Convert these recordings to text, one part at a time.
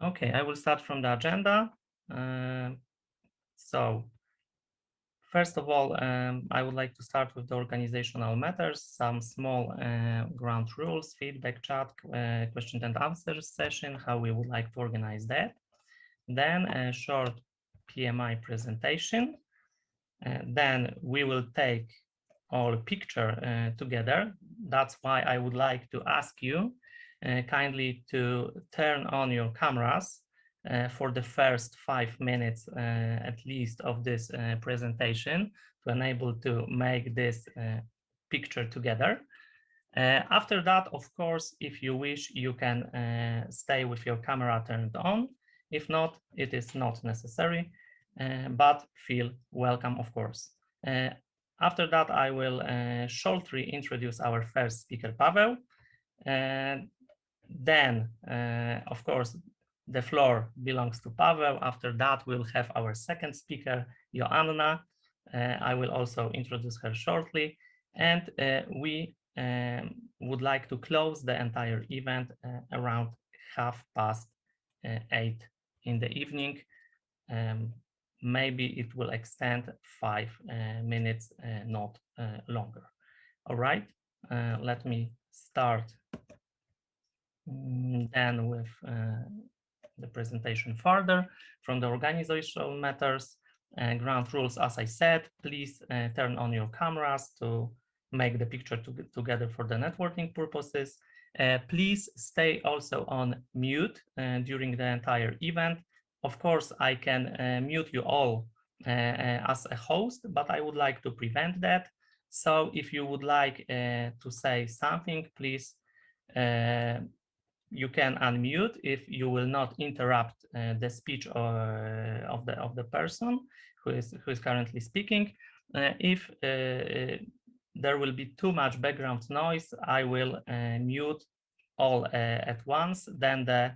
Okay, I will start from the agenda. So first of all, I would like to start with the organizational matters, some small ground rules, feedback chat, question and answer session, how we would like to organize that. Then a short PMI presentation. Then we will take our picture together. That's why I would like to ask you kindly to turn on your cameras for the first 5 minutes at least of this presentation to enable to make this picture together. After that, of course, if you wish, you can stay with your camera turned on. If not, it is not necessary, but feel welcome, of course. After that, I will shortly introduce our first speaker, Paweł. Then, of course, the floor belongs to Paweł. After that, we'll have our second speaker, Joanna. I will also introduce her shortly. And we would like to close the entire event around 8:30 in the evening. Maybe it will extend 5 minutes, not longer. All right, let me start then with the presentation further from the organizational matters. Ground rules, as I said, please turn on your cameras to make the picture together for the networking purposes. Please stay also on mute during the entire event. Of course, I can mute you all as a host, but I would like to prevent that. So if you would like to say something, please you can unmute if you will not interrupt the speech of the person who is currently speaking. If there will be too much background noise, I will mute all at once. Then the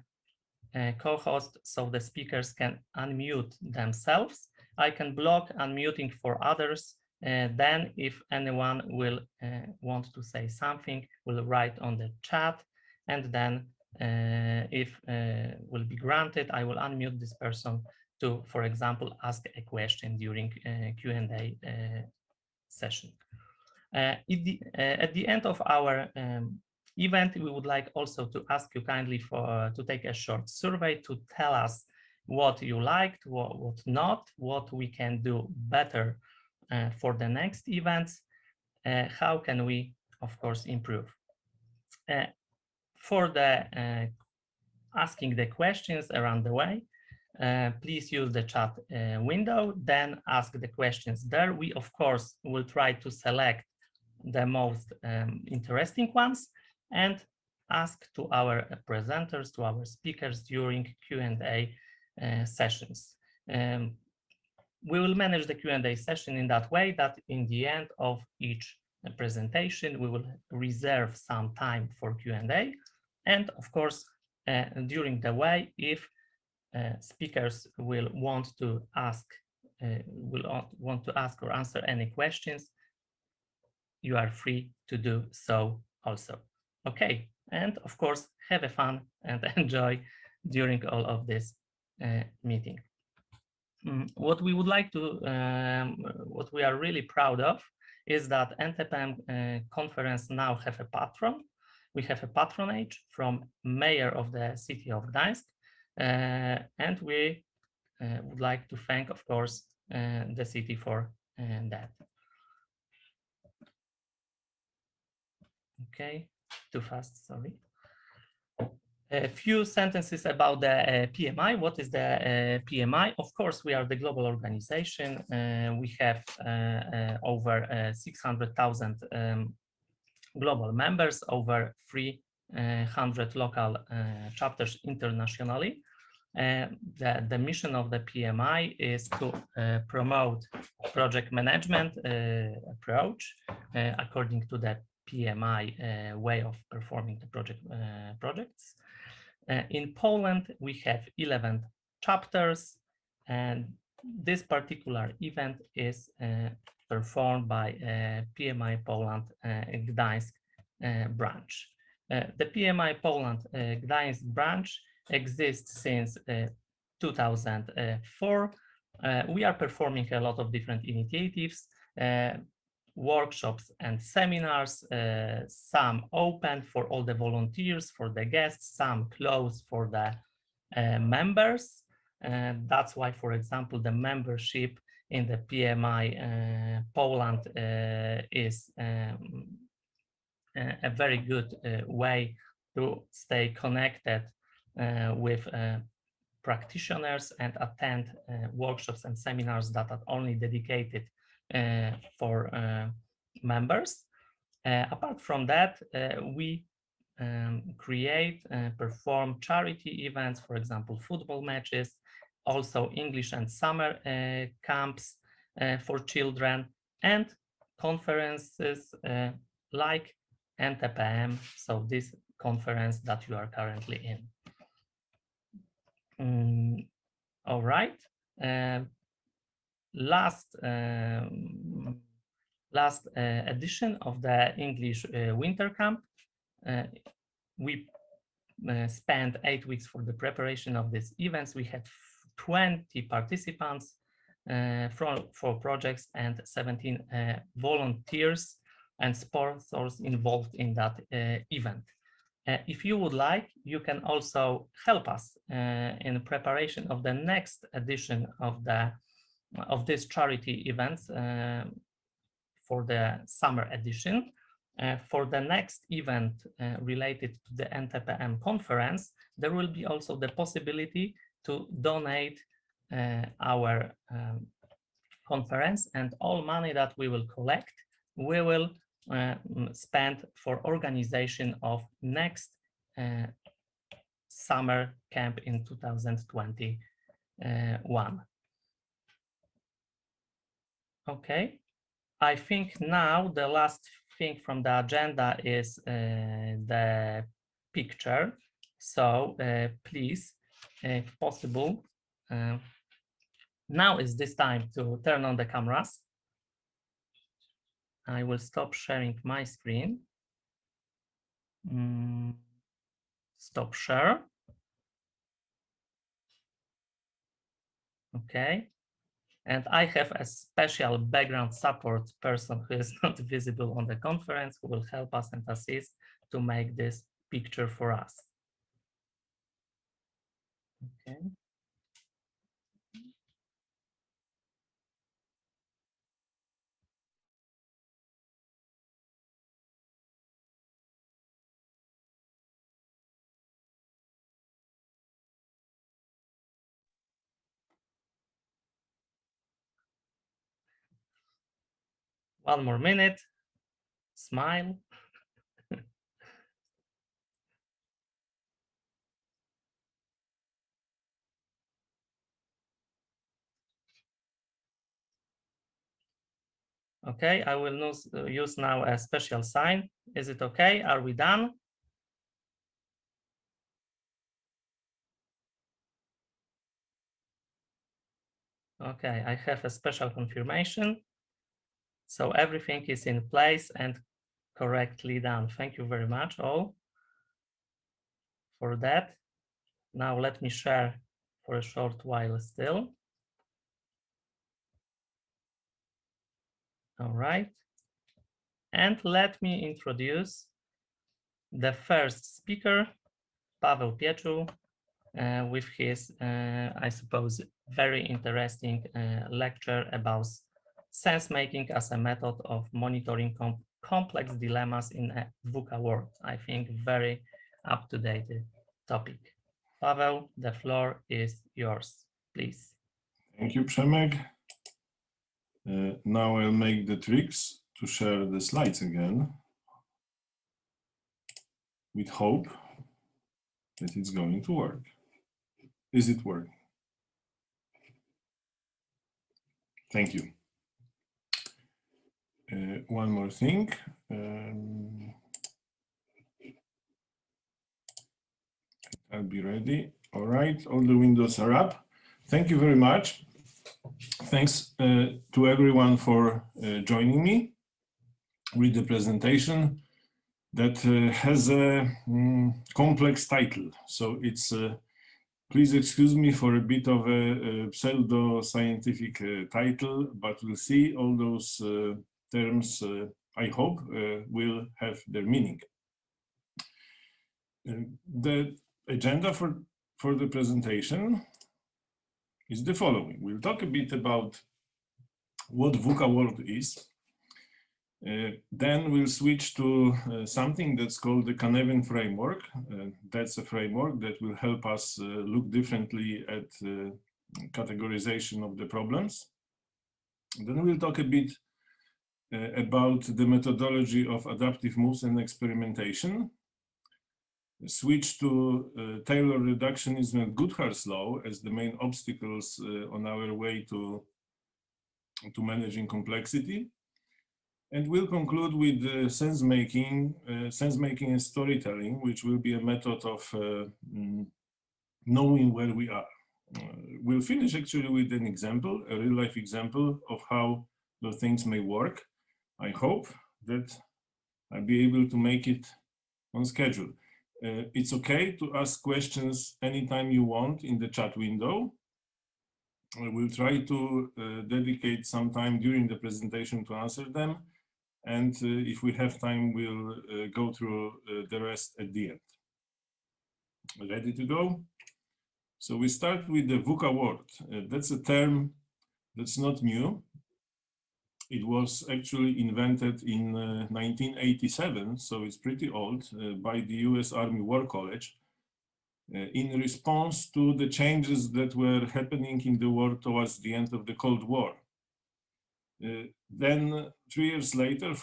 co-host, so the speakers can unmute themselves. I can block unmuting for others. Then if anyone will want to say something, will write on the chat, and then if will be granted, I will unmute this person to, for example, ask a question during Q&A session. At the end of our event, we would like also to ask you kindly to take a short survey to tell us what you liked, what not, what we can do better for the next events, how can we, of course, improve. For the asking the questions around the way, please use the chat window, then ask the questions there. We, of course, will try to select the most interesting ones and ask to our presenters, to our speakers during Q&A sessions. We will manage the Q&A session in that way that in the end of each presentation, we will reserve some time for Q&A. And of course, during the way, if speakers will want to ask or answer any questions, you are free to do so also. Okay, and of course, have a fun and enjoy during all of this meeting. What we would like to, what we are really proud of is that Ntpm conference now have a patron. We have a patronage from mayor of the city of Gdańsk, and we would like to thank, of course, the city for that. Okay, too fast, sorry. A few sentences about the PMI. What is the PMI? Of course, we are the global organization. We have over 600,000 global members, over 300 local chapters internationally. The mission of the PMI is to promote project management approach according to the PMI way of performing the projects. In Poland, we have 11 chapters, and this particular event is performed by PMI Poland Gdańsk branch. The PMI Poland Gdańsk branch exists since 2004. We are performing a lot of different initiatives, workshops and seminars, some open for all the volunteers, for the guests, some closed for the members. That's why, for example, the membership in the PMI Poland is a very good way to stay connected with practitioners and attend workshops and seminars that are only dedicated for members. Apart from that, we create and perform charity events, for example, football matches, also English and summer camps for children, and conferences like Ntpm, so this conference that you are currently in. All right. Last edition of the English winter camp, we spent 8 weeks for the preparation of these events. We had 20 participants for projects and 17 volunteers and sponsors involved in that event. If you would like, you can also help us in preparation of the next edition of this charity events for the summer edition. For the next event related to the Ntpm conference, there will be also the possibility to donate our conference, and all money that we will collect, we will spend for organization of next summer camp in 2021. Okay, I think now the last thing from the agenda is the picture. So please, if possible, now is this time to turn on the cameras. I will stop sharing my screen. Stop share. Okay. And I have a special background support person who is not visible on the conference, who will help us and assist to make this picture for us. Okay. One more minute. Smile. Okay, I will use now a special sign. Is it okay? Are we done? Okay, I have a special confirmation. So everything is in place and correctly done. Thank you very much all for that. Now let me share for a short while still. All right. And let me introduce the first speaker, Paweł Pieczu, with his, I suppose, very interesting lecture about sense-making as a method of monitoring complex dilemmas in a VUCA world. I think very up-to-date topic. Paweł, the floor is yours, please. Thank you, Przemek. Now I'll make the tricks to share the slides again with hope that it's going to work. Is it working? Thank you. One more thing. I'll be ready. All right, all the windows are up. Thank you very much. Thanks to everyone for joining me with the presentation that has a complex title. So it's Please excuse me for a bit of a pseudo-scientific title, but we'll see. All those terms, I hope, will have their meaning. The agenda for the presentation is the following. We'll talk a bit about what VUCA world is. Then we'll switch to something that's called the Canevin framework. That's a framework that will help us look differently at categorization of the problems. Then we'll talk a bit about the methodology of adaptive moves and experimentation. Switch to Taylor reductionism and Goodhart's law as the main obstacles on our way to managing complexity. And we'll conclude with sense-making and storytelling, which will be a method of knowing where we are. We'll finish actually with an example, a real-life example of how the things may work. I hope that I'll be able to make it on schedule. It's okay to ask questions anytime you want in the chat window. We'll try to dedicate some time during the presentation to answer them. And if we have time, we'll go through the rest at the end. Ready to go? So we start with the VUCA world. That's a term that's not new. It was actually invented in 1987, so it's pretty old, by the US Army War College in response to the changes that were happening in the world towards the end of the Cold War. Then 4 years later,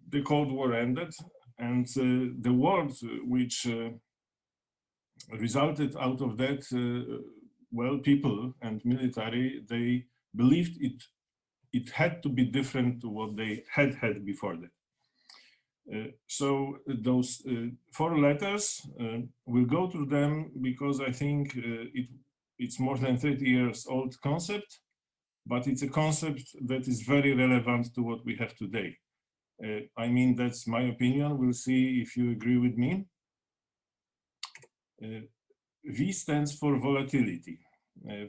the Cold War ended, and the world which resulted out of that, well, people and military, they believed it had to be different to what they had before that. So those 4 letters, we'll go through them because I think it's more than 30 years old concept, but it's a concept that is very relevant to what we have today. I mean, that's my opinion. We'll see if you agree with me. V stands for volatility.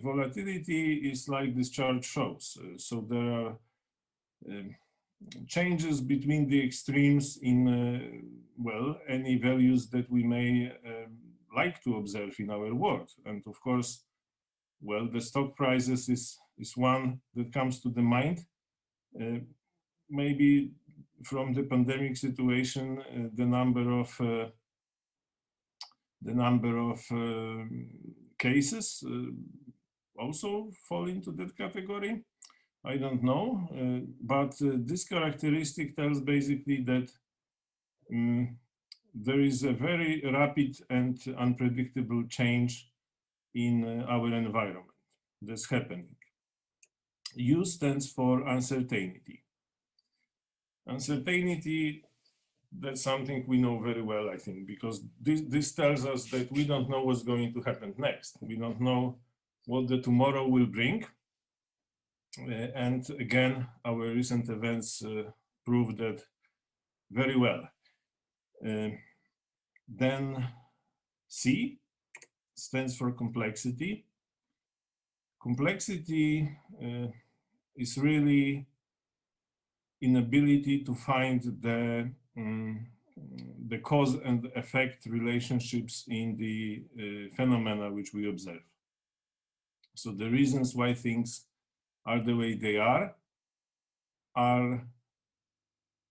Volatility is like this chart shows. So there are changes between the extremes in, well, any values that we may like to observe in our world. And of course, well, the stock prices is one that comes to the mind. Maybe from the pandemic situation, the number of cases also fall into that category. I don't know, but this characteristic tells basically that there is a very rapid and unpredictable change in our environment that's happening. U stands for uncertainty. Uncertainty, that's something we know very well, I think, because this tells us that we don't know what's going to happen next. We don't know what the tomorrow will bring. And again, our recent events prove that very well. Then C stands for complexity. Complexity is really inability to find the cause and effect relationships in the phenomena which we observe. So the reasons why things are the way they are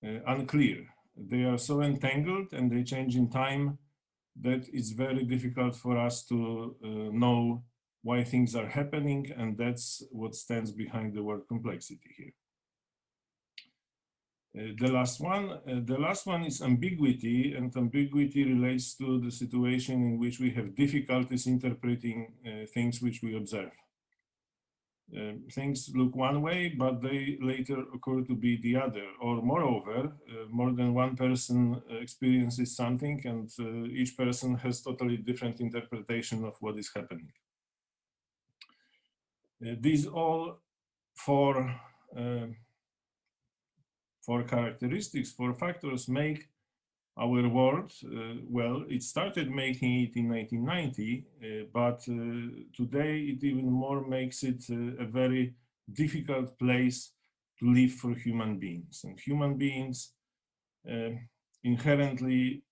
unclear. They are so entangled and they change in time that it's very difficult for us to know why things are happening, and that's what stands behind the word complexity here. The last one is ambiguity, and ambiguity relates to the situation in which we have difficulties interpreting things which we observe. Things look one way, but they later occur to be the other. Or moreover, more than one person experiences something, and each person has totally different interpretation of what is happening. These all four characteristics, 4 factors make our world, well, it started making it in 1990, but today it even more makes it a very difficult place to live for human beings. And human beings inherently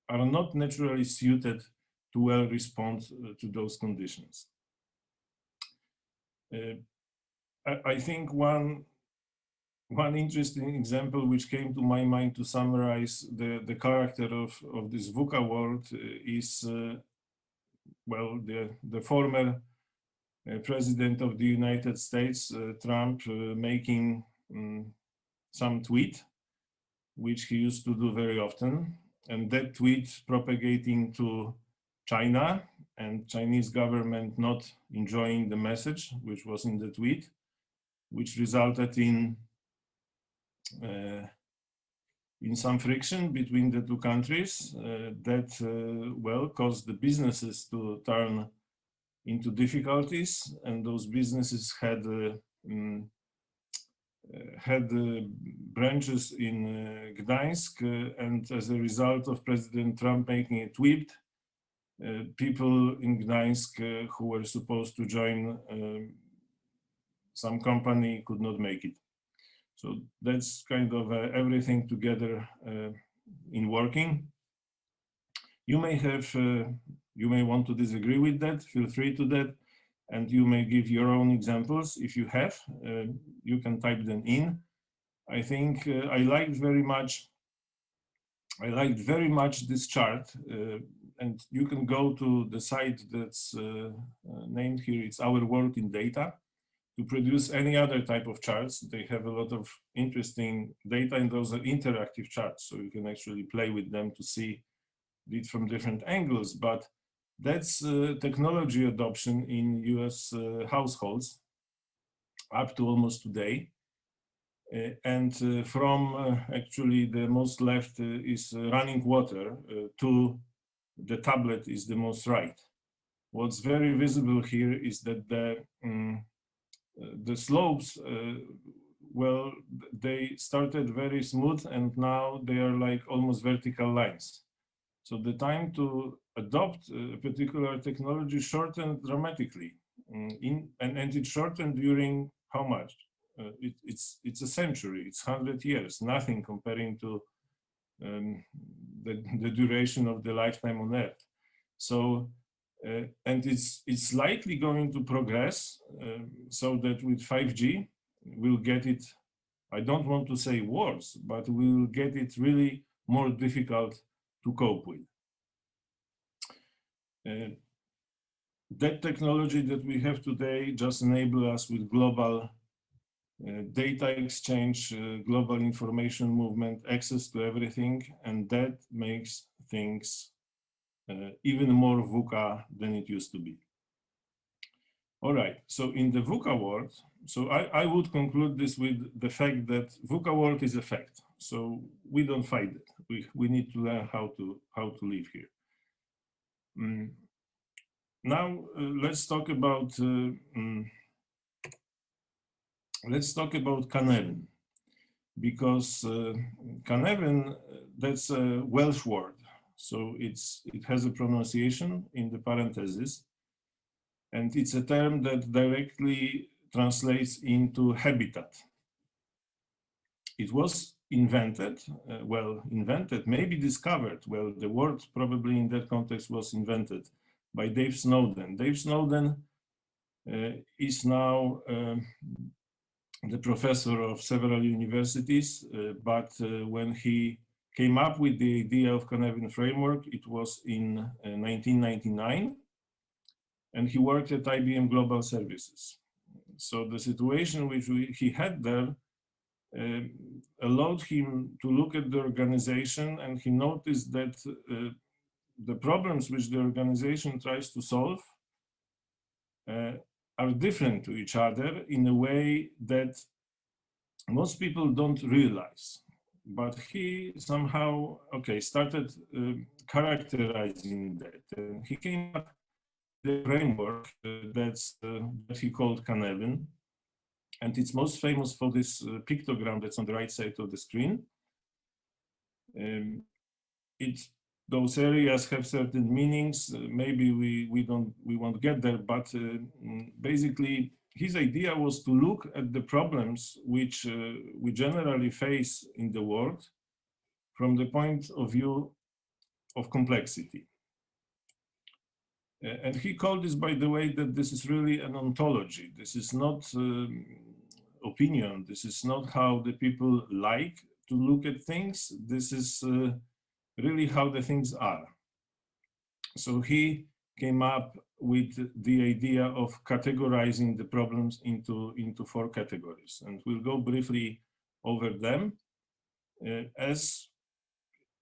are not naturally suited to well respond to those conditions. I think one interesting example which came to my mind to summarize the character of this VUCA world is, well, the former president of the United States, Trump, making some tweet, which he used to do very often. And that tweet propagating to China and Chinese government not enjoying the message, which was in the tweet, which resulted in some friction between the two countries that, well, caused the businesses to turn into difficulties, and those businesses had branches in Gdańsk, and as a result of President Trump making a tweet, people in Gdańsk who were supposed to join some company could not make it. So that's kind of everything together in working. You may have, you may want to disagree with that, feel free to that, and you may give your own examples. If you have, you can type them in. I think I liked very much this chart, and you can go to the site that's named here, it's Our World in Data, to produce any other type of charts. They have a lot of interesting data, and those are interactive charts, so you can actually play with them to see it from different angles. But that's technology adoption in US households up to almost today. And from actually the most left is running water to the tablet is the most right. What's very visible here is that the slopes, well, they started very smooth and now they are like almost vertical lines. So the time to adopt a particular technology shortened dramatically, and it shortened during how much? It's a century, it's 100 years, nothing comparing to the duration of the lifetime on Earth. So, and it's likely going to progress so that with 5G, we'll get it, I don't want to say worse, but we'll get it really more difficult to cope with. That technology that we have today just enable us with global data exchange, global information movement, access to everything, and that makes things even more VUCA than it used to be. All right, so in the VUCA world, so I would conclude this with the fact that VUCA world is a fact. So we don't fight it. We need to learn how to live here. Now let's talk about Cynefin, because Cynefin, that's a Welsh word, so it has a pronunciation in the parentheses, and it's a term that directly translates into habitat. It was invented, maybe discovered, well, the word probably in that context was invented by Dave Snowden. Dave Snowden is now the professor of several universities, but when he came up with the idea of Cynefin framework, it was in 1999, and he worked at IBM Global Services. So the situation which he had there allowed him to look at the organization, and he noticed that the problems which the organization tries to solve are different to each other in a way that most people don't realize. But he somehow, started characterizing that. And he came up with the framework that he called Cynefin. And it's most famous for this pictogram that's on the right side of the screen. those areas have certain meanings. Maybe we won't get there, but basically his idea was to look at the problems which we generally face in the world from the point of view of complexity. And he called this, by the way, that this is really an ontology. This is not opinion. This is not how the people like to look at things. This is really how the things are. So he came up with the idea of categorizing the problems into 4 categories. And we'll go briefly over them as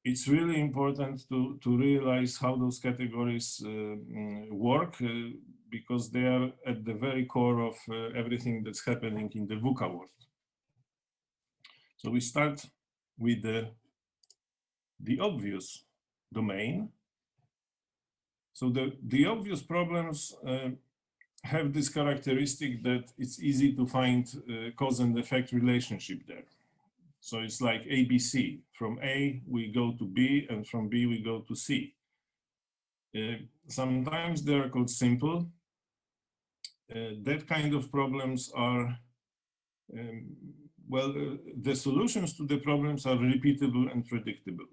it's really important to realize how those categories work because they are at the very core of everything that's happening in the VUCA world. So we start with the obvious domain. So the obvious problems have this characteristic that it's easy to find cause and effect relationship there. So it's like ABC. From A, we go to B, and from B, we go to C. Sometimes they are called simple. That kind of problems are, the solutions to the problems are repeatable and predictable.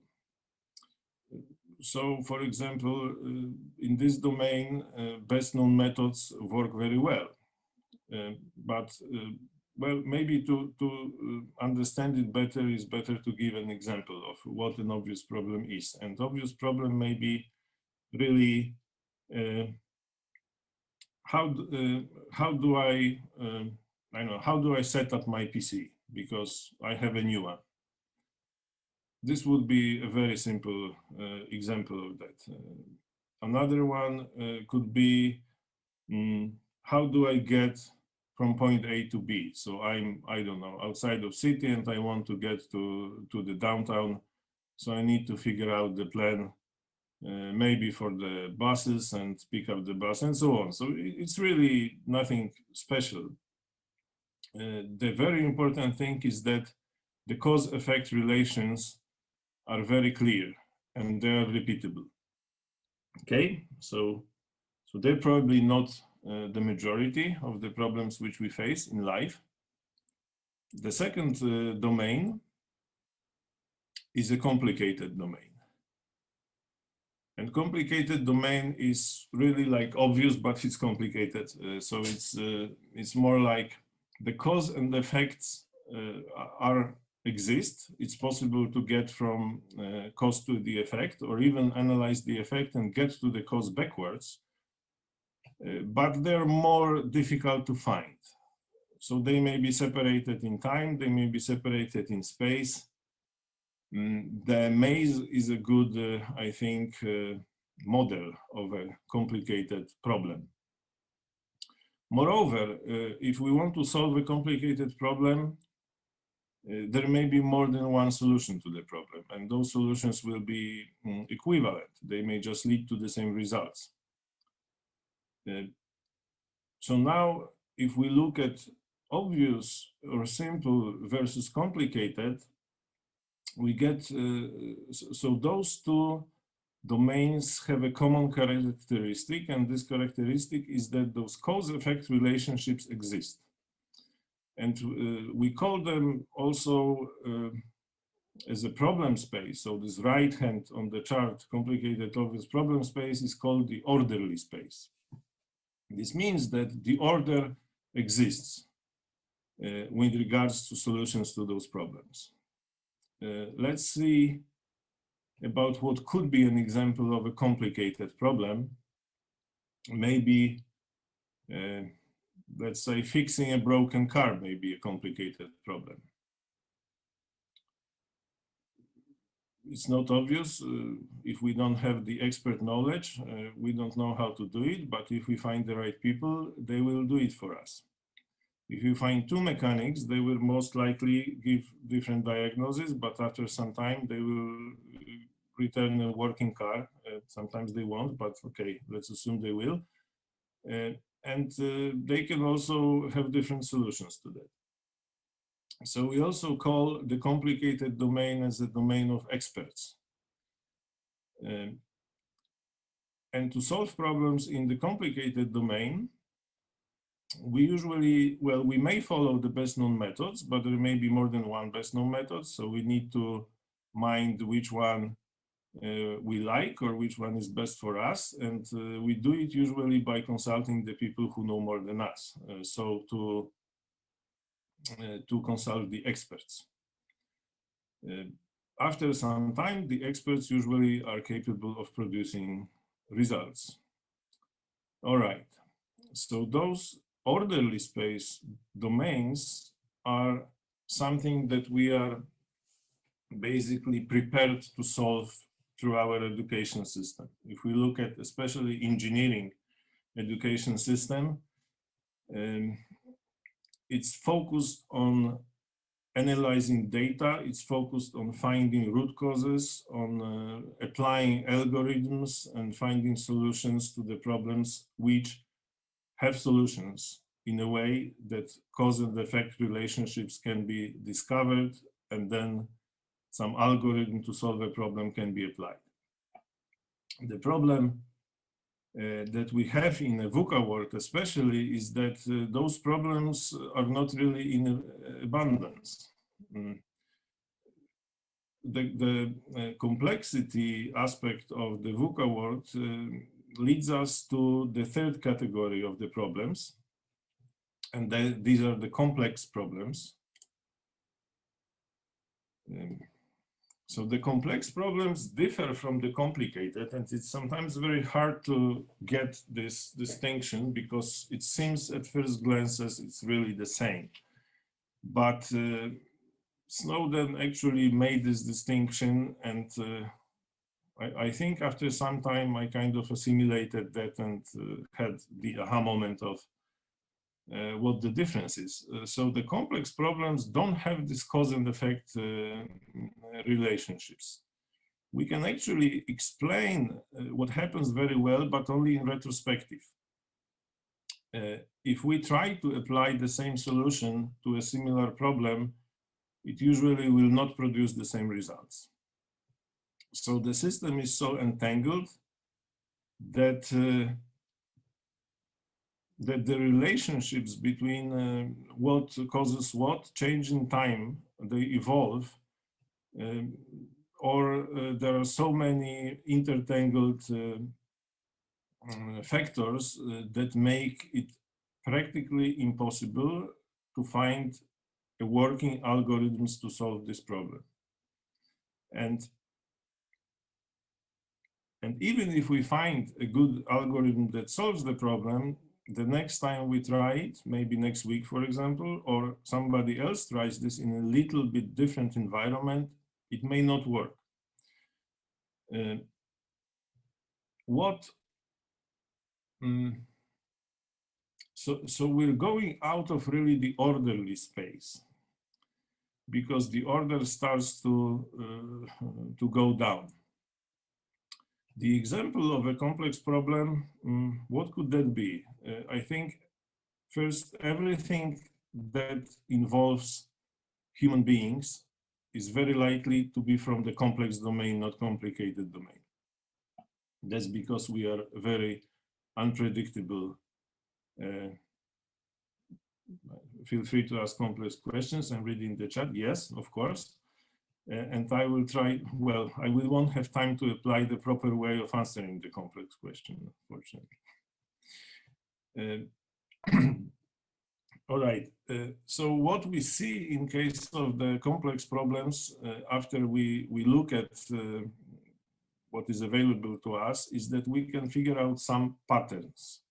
So, for example, in this domain, best known methods work very well. Well, maybe to understand it better, is better to give an example of what an obvious problem is. And obvious problem may be really how do I how do I set up my PC because I have a new one. This would be a very simple example of that. Another one could be how do I get from point A to B? So I don't know, outside of city and I want to get to the downtown. So I need to figure out the plan, maybe for the buses and pick up the bus and so on. So it's really nothing special. The very important thing is that the cause-effect relations are very clear and they are repeatable. Okay, so they're probably not the majority of the problems which we face in life. The second domain is a complicated domain. And complicated domain is really like obvious, but it's complicated. So it's more like the cause and effects exist. It's possible to get from cause to the effect, or even analyze the effect and get to the cause backwards. But they're more difficult to find. So they may be separated in time, they may be separated in space. The maze is a good, I think, model of a complicated problem. Moreover, if we want to solve a complicated problem, there may be more than one solution to the problem, and those solutions will be equivalent. They may just lead to the same results. So now, if we look at obvious or simple versus complicated, we get, so those two domains have a common characteristic, and this characteristic is that those cause-effect relationships exist. And we call them also as a problem space. So this right hand on the chart, complicated obvious problem space, is called the orderly space. This means that the order exists with regards to solutions to those problems. Let's see about what could be an example of a complicated problem. Maybe, let's say, fixing a broken car may be a complicated problem. It's not obvious. If we don't have the expert knowledge, we don't know how to do it, but if we find the right people, they will do it for us. If you find two mechanics, they will most likely give different diagnoses, but after some time, they will return a working car. Sometimes they won't, but okay, let's assume they will. And they can also have different solutions to that. So we also call the complicated domain as a domain of experts. And to solve problems in the complicated domain, we usually, well, we may follow the best known methods, but there may be more than one best known method. So we need to mind which one we like or which one is best for us. And we do it usually by consulting the people who know more than us. So to consult the experts. After some time, the experts usually are capable of producing results. All right, so those orderly space domains are something that we are basically prepared to solve through our education system. If we look at especially engineering education system, it's focused on analyzing data, it's focused on finding root causes, on applying algorithms and finding solutions to the problems which have solutions in a way that cause and effect relationships can be discovered, and then some algorithm to solve a problem can be applied. The problem that we have in a VUCA world especially is that those problems are not really in abundance. The complexity aspect of the VUCA world leads us to the third category of the problems, and these are the complex problems. So the complex problems differ from the complicated, and it's sometimes very hard to get this distinction because it seems at first glance as it's really the same. But Snowden actually made this distinction, and I think after some time I kind of assimilated that and had the aha moment of what the difference is. So the complex problems don't have this cause and effect relationships. We can actually explain what happens very well, but only in retrospective. If we try to apply the same solution to a similar problem, it usually will not produce the same results. So the system is so entangled that that the relationships between what causes what change in time, they evolve, or there are so many intertangled factors that make it practically impossible to find a working algorithms to solve this problem. And even if we find a good algorithm that solves the problem, the next time we try it, maybe next week, for example, or somebody else tries this in a little bit different environment, it may not work. So we're going out of really the orderly space because the order starts to go down. The example of a complex problem, what could that be? I think first, everything that involves human beings is very likely to be from the complex domain, not complicated domain. That's because we are very unpredictable. Feel free to ask complex questions. I'm reading the chat. Yes, of course. And I will try, well, I won't have time to apply the proper way of answering the complex question, unfortunately. All right, so what we see in case of the complex problems after we look at what is available to us is that we can figure out some patterns.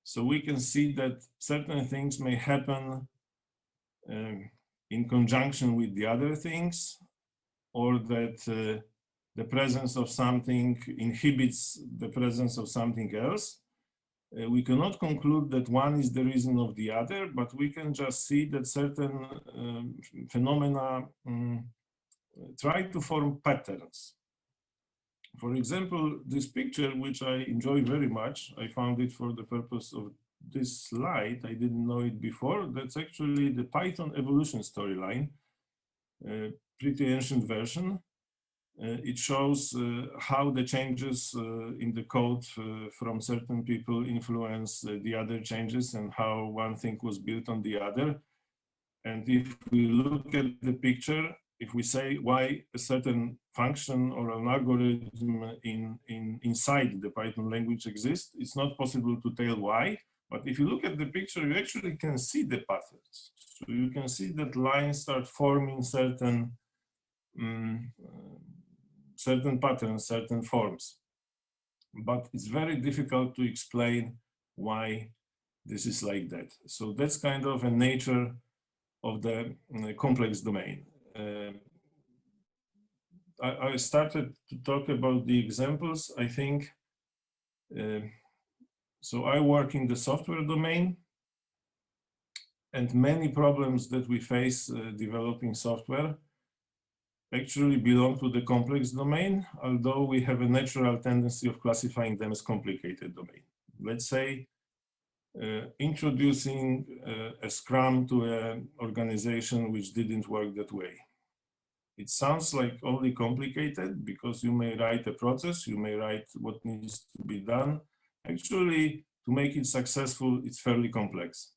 So we can see that certain things may happen in conjunction with the other things, or that the presence of something inhibits the presence of something else. We cannot conclude that one is the reason of the other, but we can just see that certain phenomena try to form patterns. For example, this picture, which I enjoy very much, I found it for the purpose of this slide. I didn't know it before. That's actually the Python evolution storyline, pretty ancient version. It shows how the changes in the code from certain people influence the other changes and how one thing was built on the other. And if we look at the picture, if we say why a certain function or an algorithm inside the Python language exists, it's not possible to tell why. But if you look at the picture, you actually can see the patterns. So you can see that lines start forming certain certain patterns, certain forms. But it's very difficult to explain why this is like that. So that's kind of a nature of the complex domain. I started to talk about the examples, I think. So I work in the software domain, and many problems that we face developing software actually belong to the complex domain, although we have a natural tendency of classifying them as complicated domain. Let's say introducing a Scrum to an organization which didn't work that way. It sounds like only complicated because you may write a process, you may write what needs to be done. Actually, to make it successful, it's fairly complex.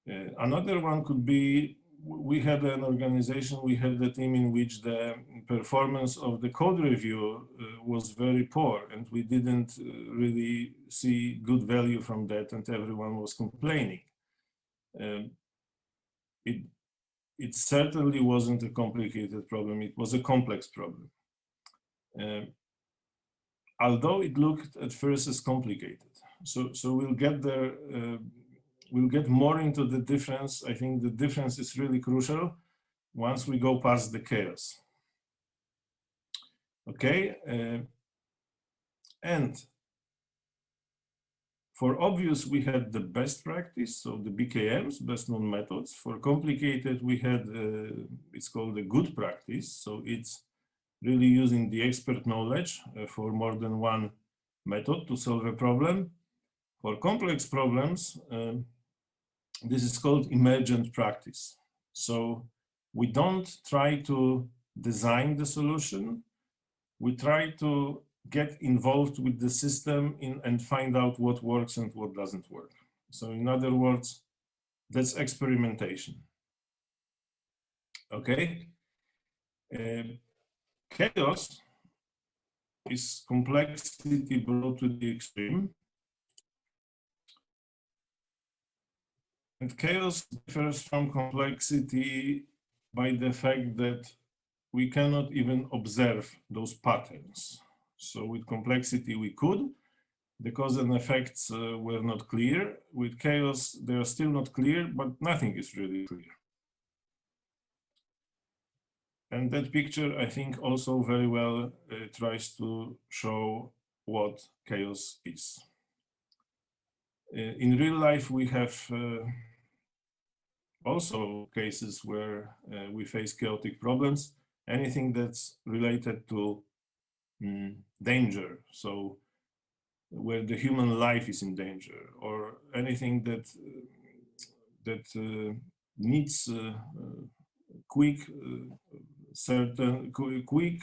Another one could be, we had an organization, we had a team in which the performance of the code review was very poor, and we didn't really see good value from that, and everyone was complaining. It certainly wasn't a complicated problem, it was a complex problem. Although it looked at first as complicated. So we'll get there, we'll get more into the difference. I think the difference is really crucial once we go past the chaos. Okay, and for obvious, we had the best practice, so the BKMs, best known methods. For complicated, we had, it's called the good practice. So it's really using the expert knowledge for more than one method to solve a problem. For complex problems, this is called emergent practice. So we don't try to design the solution. We try to get involved with the system and find out what works and what doesn't work. So in other words, that's experimentation. Okay. Chaos is complexity brought to the extreme. And chaos differs from complexity by the fact that we cannot even observe those patterns. So with complexity, we could. The cause and effects were not clear. With chaos, they are still not clear, but nothing is really clear. And that picture, I think, also very well tries to show what chaos is. In real life, we have also cases where we face chaotic problems. Anything that's related to danger, so where the human life is in danger, or anything that needs quick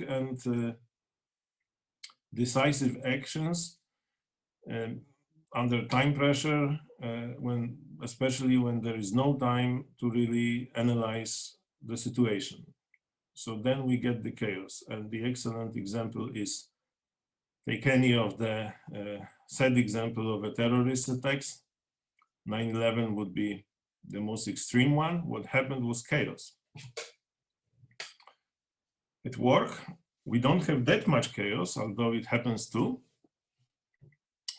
and decisive actions under time pressure, especially when there is no time to really analyze the situation. So then we get the chaos. And the excellent example is, take any of the sad example of a terrorist attacks. 9/11 would be the most extreme one. What happened was chaos. At work, we don't have that much chaos, although it happens too.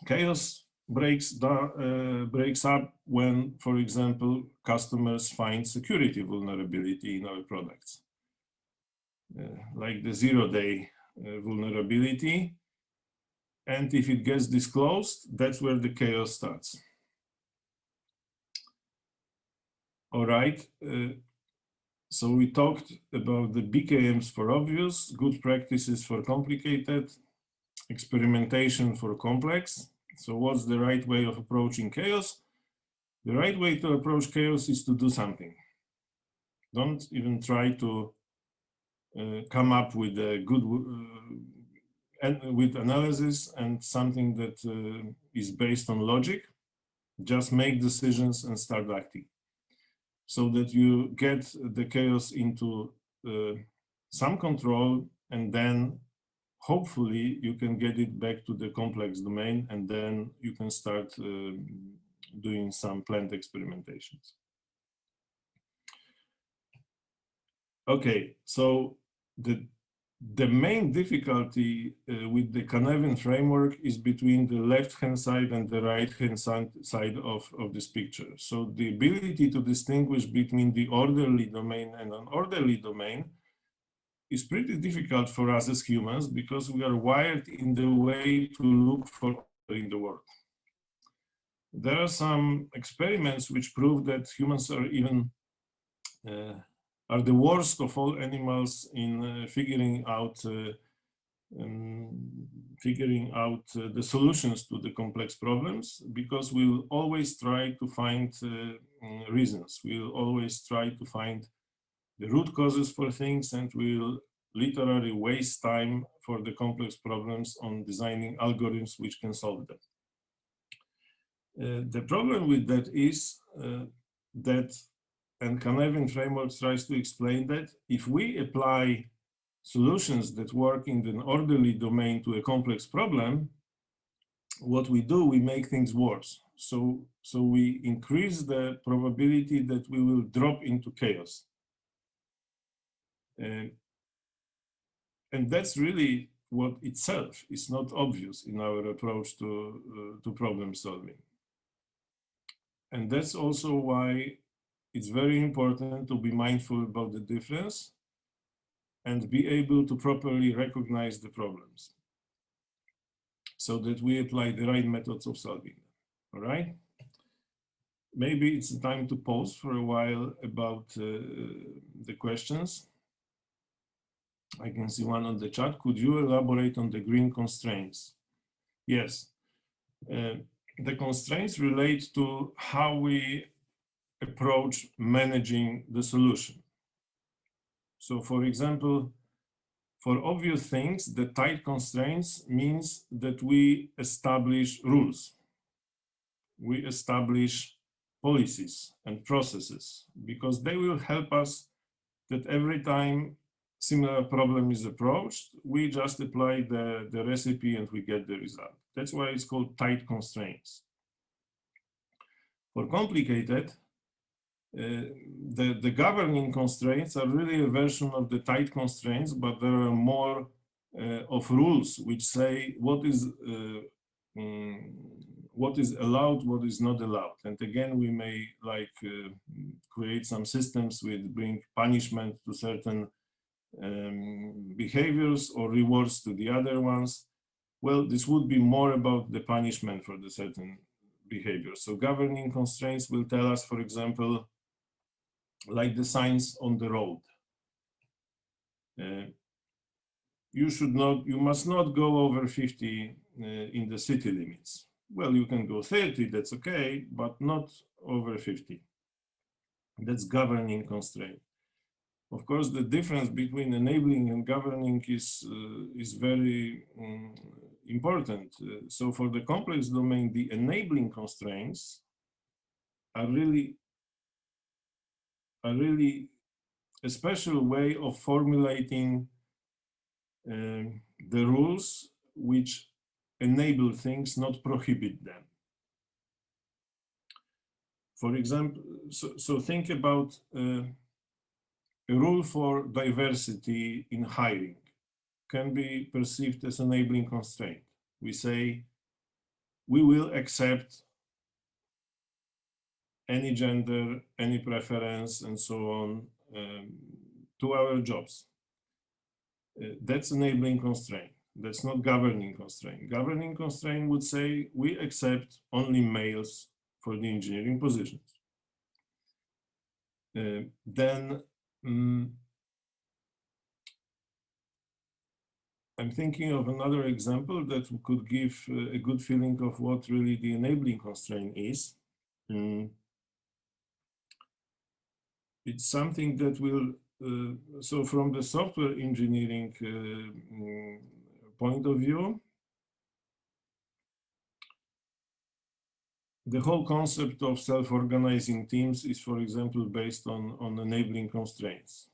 Chaos breaks up when, for example, customers find security vulnerability in our products. Like the zero-day vulnerability. And if it gets disclosed, that's where the chaos starts. All right. So we talked about the BKMs for obvious, good practices for complicated, experimentation for complex. So what's the right way of approaching chaos? The right way to approach chaos is to do something. Don't even try to come up with a good and with analysis and something that is based on logic. Just make decisions and start acting, so that you get the chaos into some control, and then hopefully you can get it back to the complex domain, and then you can start doing some planned experimentations. Okay, so the main difficulty with the Canevin framework is between the left-hand side and the right-hand side of this picture. So the ability to distinguish between the orderly domain and an orderly domain is pretty difficult for us as humans, because we are wired in the way to look for order in the world. There are some experiments which prove that humans are even are the worst of all animals in figuring out the solutions to the complex problems, because we'll always try to find reasons. We'll always try to find the root causes for things, and we'll literally waste time for the complex problems on designing algorithms which can solve them. The problem with that is that, and Canevin framework tries to explain that, if we apply solutions that work in an orderly domain to a complex problem, what we do, we make things worse. So we increase the probability that we will drop into chaos. And that's really what itself is not obvious in our approach to problem solving. And that's also why it's very important to be mindful about the difference and be able to properly recognize the problems, so that we apply the right methods of solving them. All right? Maybe it's time to pause for a while about the questions. I can see one on the chat. Could you elaborate on the green constraints? Yes. The constraints relate to how we approach managing the solution. So, for example, for obvious things, the tight constraints means that we establish rules. We establish policies and processes, because they will help us that every time similar problem is approached, we just apply the recipe and we get the result. That's why it's called tight constraints. For complicated, the governing constraints are really a version of the tight constraints, but there are more of rules which say what is allowed, what is not allowed. And again, we may create some systems which bring punishment to certain behaviors or rewards to the other ones. Well, this would be more about the punishment for the certain behavior. So governing constraints will tell us, for example, like the signs on the road. You must not go over 50 in the city limits. Well, you can go 30, that's okay, but not over 50. That's governing constraint. Of course, the difference between enabling and governing is very important. So for the complex domain, the enabling constraints are really a special way of formulating the rules which enable things, not prohibit them. For example, so think about a rule for diversity in hiring can be perceived as enabling constraint. We say, we will accept any gender, any preference, and so on to our jobs. That's enabling constraint. That's not governing constraint. Governing constraint would say, we accept only males for the engineering positions. I'm thinking of another example that could give a good feeling of what really the enabling constraint is. It's something that will so from the software engineering point of view, the whole concept of self-organizing teams is, for example, based on enabling constraints.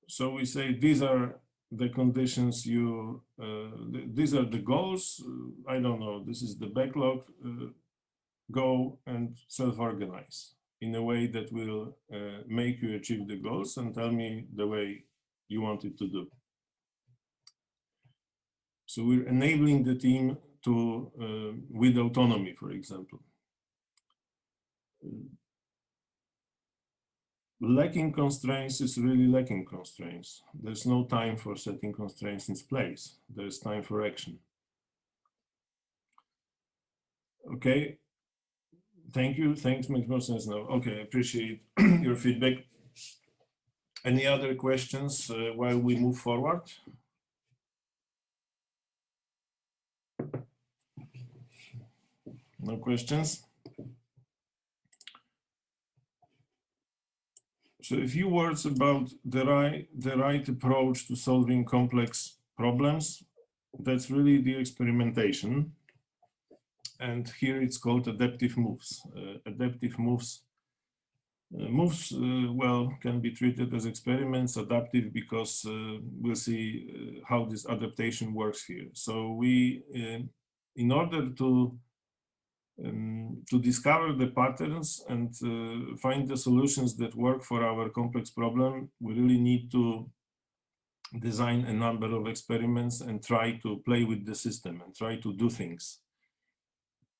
So we say these are the conditions these are the goals. I don't know, this is the backlog. Go and self-organize in a way that will make you achieve the goals and tell me the way you want it to do. So we're enabling the team to with autonomy, for example. Lacking constraints is really lacking constraints. There's no time for setting constraints in place. There's time for action. Okay, thank you. Thanks, makes more sense now. Okay, I appreciate your feedback. Any other questions while we move forward? No questions? So a few words about the right approach to solving complex problems. That's really the experimentation. And here it's called adaptive moves. Adaptive moves well, can be treated as experiments, adaptive, because we'll see how this adaptation works here. So we, in order to discover the patterns and find the solutions that work for our complex problem, we really need to design a number of experiments and try to play with the system and try to do things.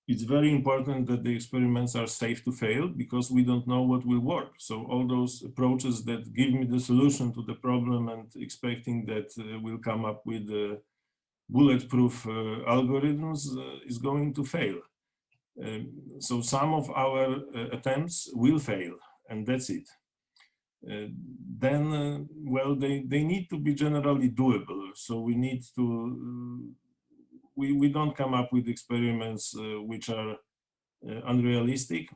It's very important that the experiments are safe to fail because we don't know what will work. So all those approaches that give me the solution to the problem and expecting that we'll come up with bulletproof algorithms is going to fail. So some of our attempts will fail, and that's it. Then, well, they need to be generally doable. So we need to, we don't come up with experiments which are unrealistic.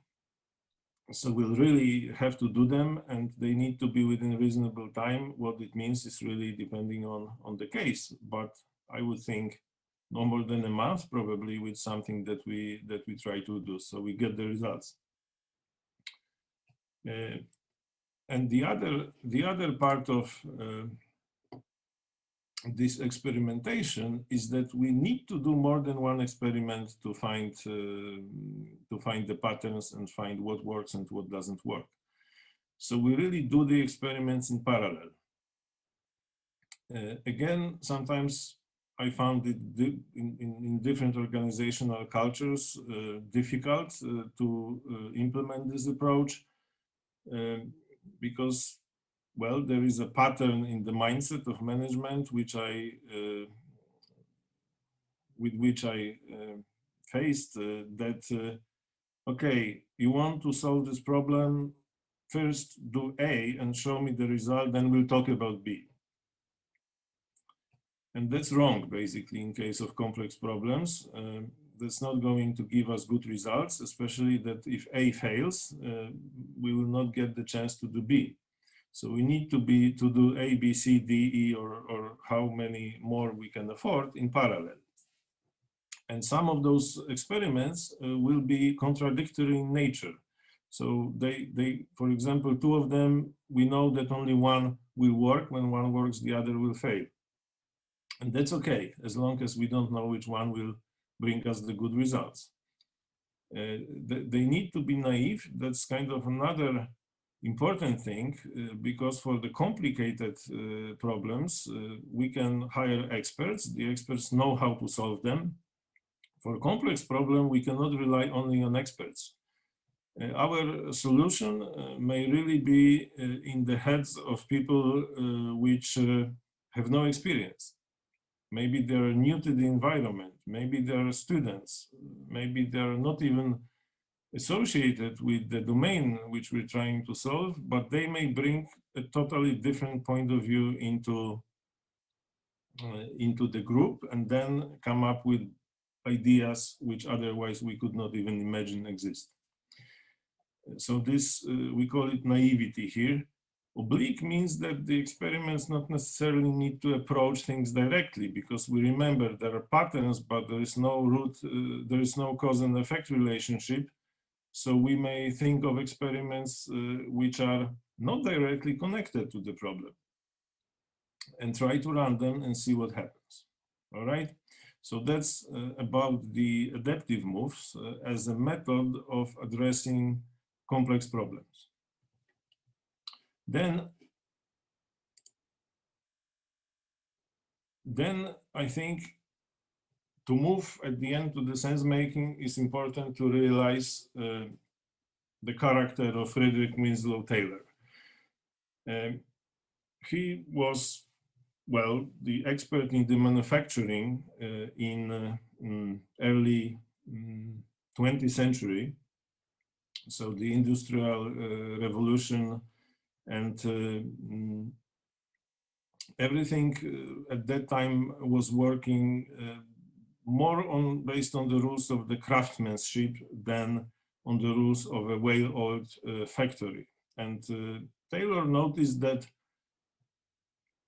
So we'll really have to do them, and they need to be within reasonable time. What it means is really depending on the case, but I would think no more than a month probably with something that we try to do, so we get the results. And the other part of this experimentation is that we need to do more than one experiment to find the patterns and find what works and what doesn't work. So we really do the experiments in parallel. Again, sometimes I found it in different organizational cultures difficult to implement this approach because, well, there is a pattern in the mindset of management with which I faced that, okay, you want to solve this problem, first do A and show me the result, then we'll talk about B. And that's wrong, basically, in case of complex problems. That's not going to give us good results, especially that if A fails, we will not get the chance to do B. So we need to do A, B, C, D, E, or how many more we can afford in parallel. And some of those experiments will be contradictory in nature. So for example, two of them, we know that only one will work. When one works, the other will fail. And that's okay, as long as we don't know which one will bring us the good results. They need to be naive. That's kind of another important thing, because for the complicated problems, we can hire experts. The experts know how to solve them. For complex problem, we cannot rely only on experts. Our solution may really be in the heads of people which have no experience. Maybe they're new to the environment, maybe they're students, maybe they're not even associated with the domain which we're trying to solve, but they may bring a totally different point of view into the group and then come up with ideas which otherwise we could not even imagine exist. So this, we call it naivety here. Oblique means that the experiments not necessarily need to approach things directly, because we remember there are patterns, but there is no root, there is no cause and effect relationship. So we may think of experiments which are not directly connected to the problem and try to run them and see what happens. All right. So that's about the adaptive moves as a method of addressing complex problems. Then I think to move at the end to the sense making is important to realize the character of Frederick Winslow Taylor. He was, well, the expert in the manufacturing in early 20th century. So the Industrial Revolution and everything at that time was working more based on the rules of the craftsmanship than on the rules of a well-oiled factory. And Taylor noticed that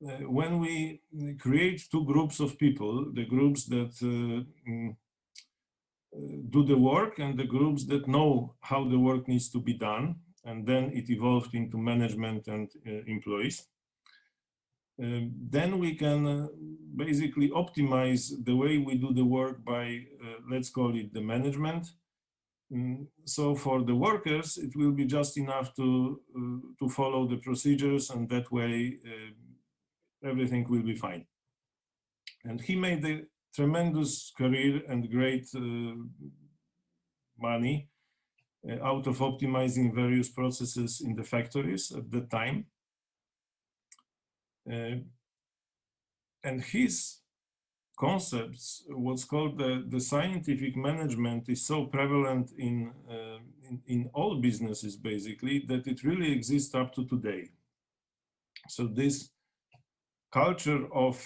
when we create two groups of people, the groups that do the work and the groups that know how the work needs to be done, and then it evolved into management and employees, then we can basically optimize the way we do the work by, let's call it the management. So for the workers, it will be just enough to follow the procedures, and that way everything will be fine. And he made a tremendous career and great money out of optimizing various processes in the factories at the time. And his concepts, what's called the scientific management, is so prevalent in all businesses, basically, that it really exists up to today. So this culture of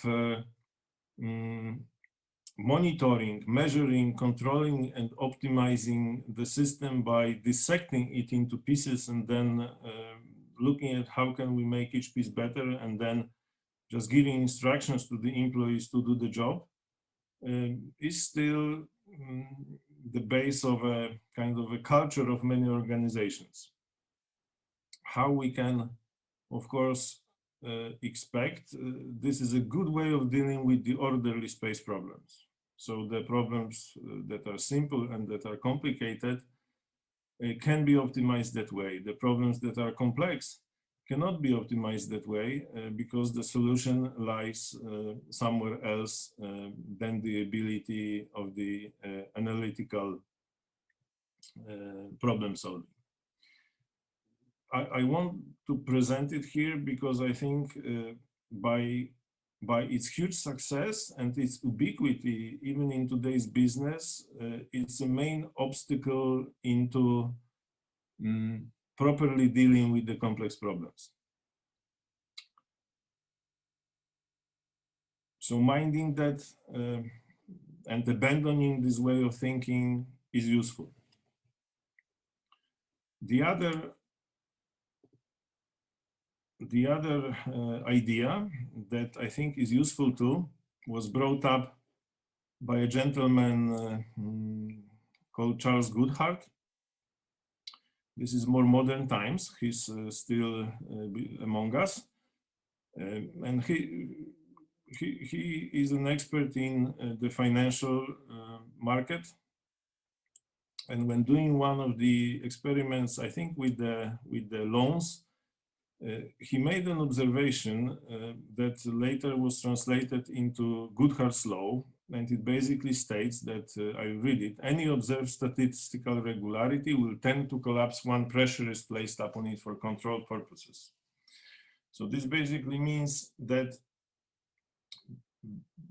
monitoring, measuring, controlling, and optimizing the system by dissecting it into pieces and then looking at how can we make each piece better, and then just giving instructions to the employees to do the job, is still the base of a kind of a culture of many organizations. How we can, of course, expect this is a good way of dealing with the orderly space problems. So the problems that are simple and that are complicated can be optimized that way. The problems that are complex cannot be optimized that way because the solution lies somewhere else than the ability of the analytical problem solving. I want to present it here because I think by its huge success and its ubiquity, even in today's business, it's a main obstacle into properly dealing with the complex problems. So minding that and abandoning this way of thinking is useful. The other idea that I think is useful too was brought up by a gentleman called Charles Goodhart. This is more modern times. He's still among us. And he is an expert in the financial market. And when doing one of the experiments, I think with the loans, he made an observation that later was translated into Goodhart's law, and it basically states that, I read it, any observed statistical regularity will tend to collapse when pressure is placed upon it for control purposes. So this basically means that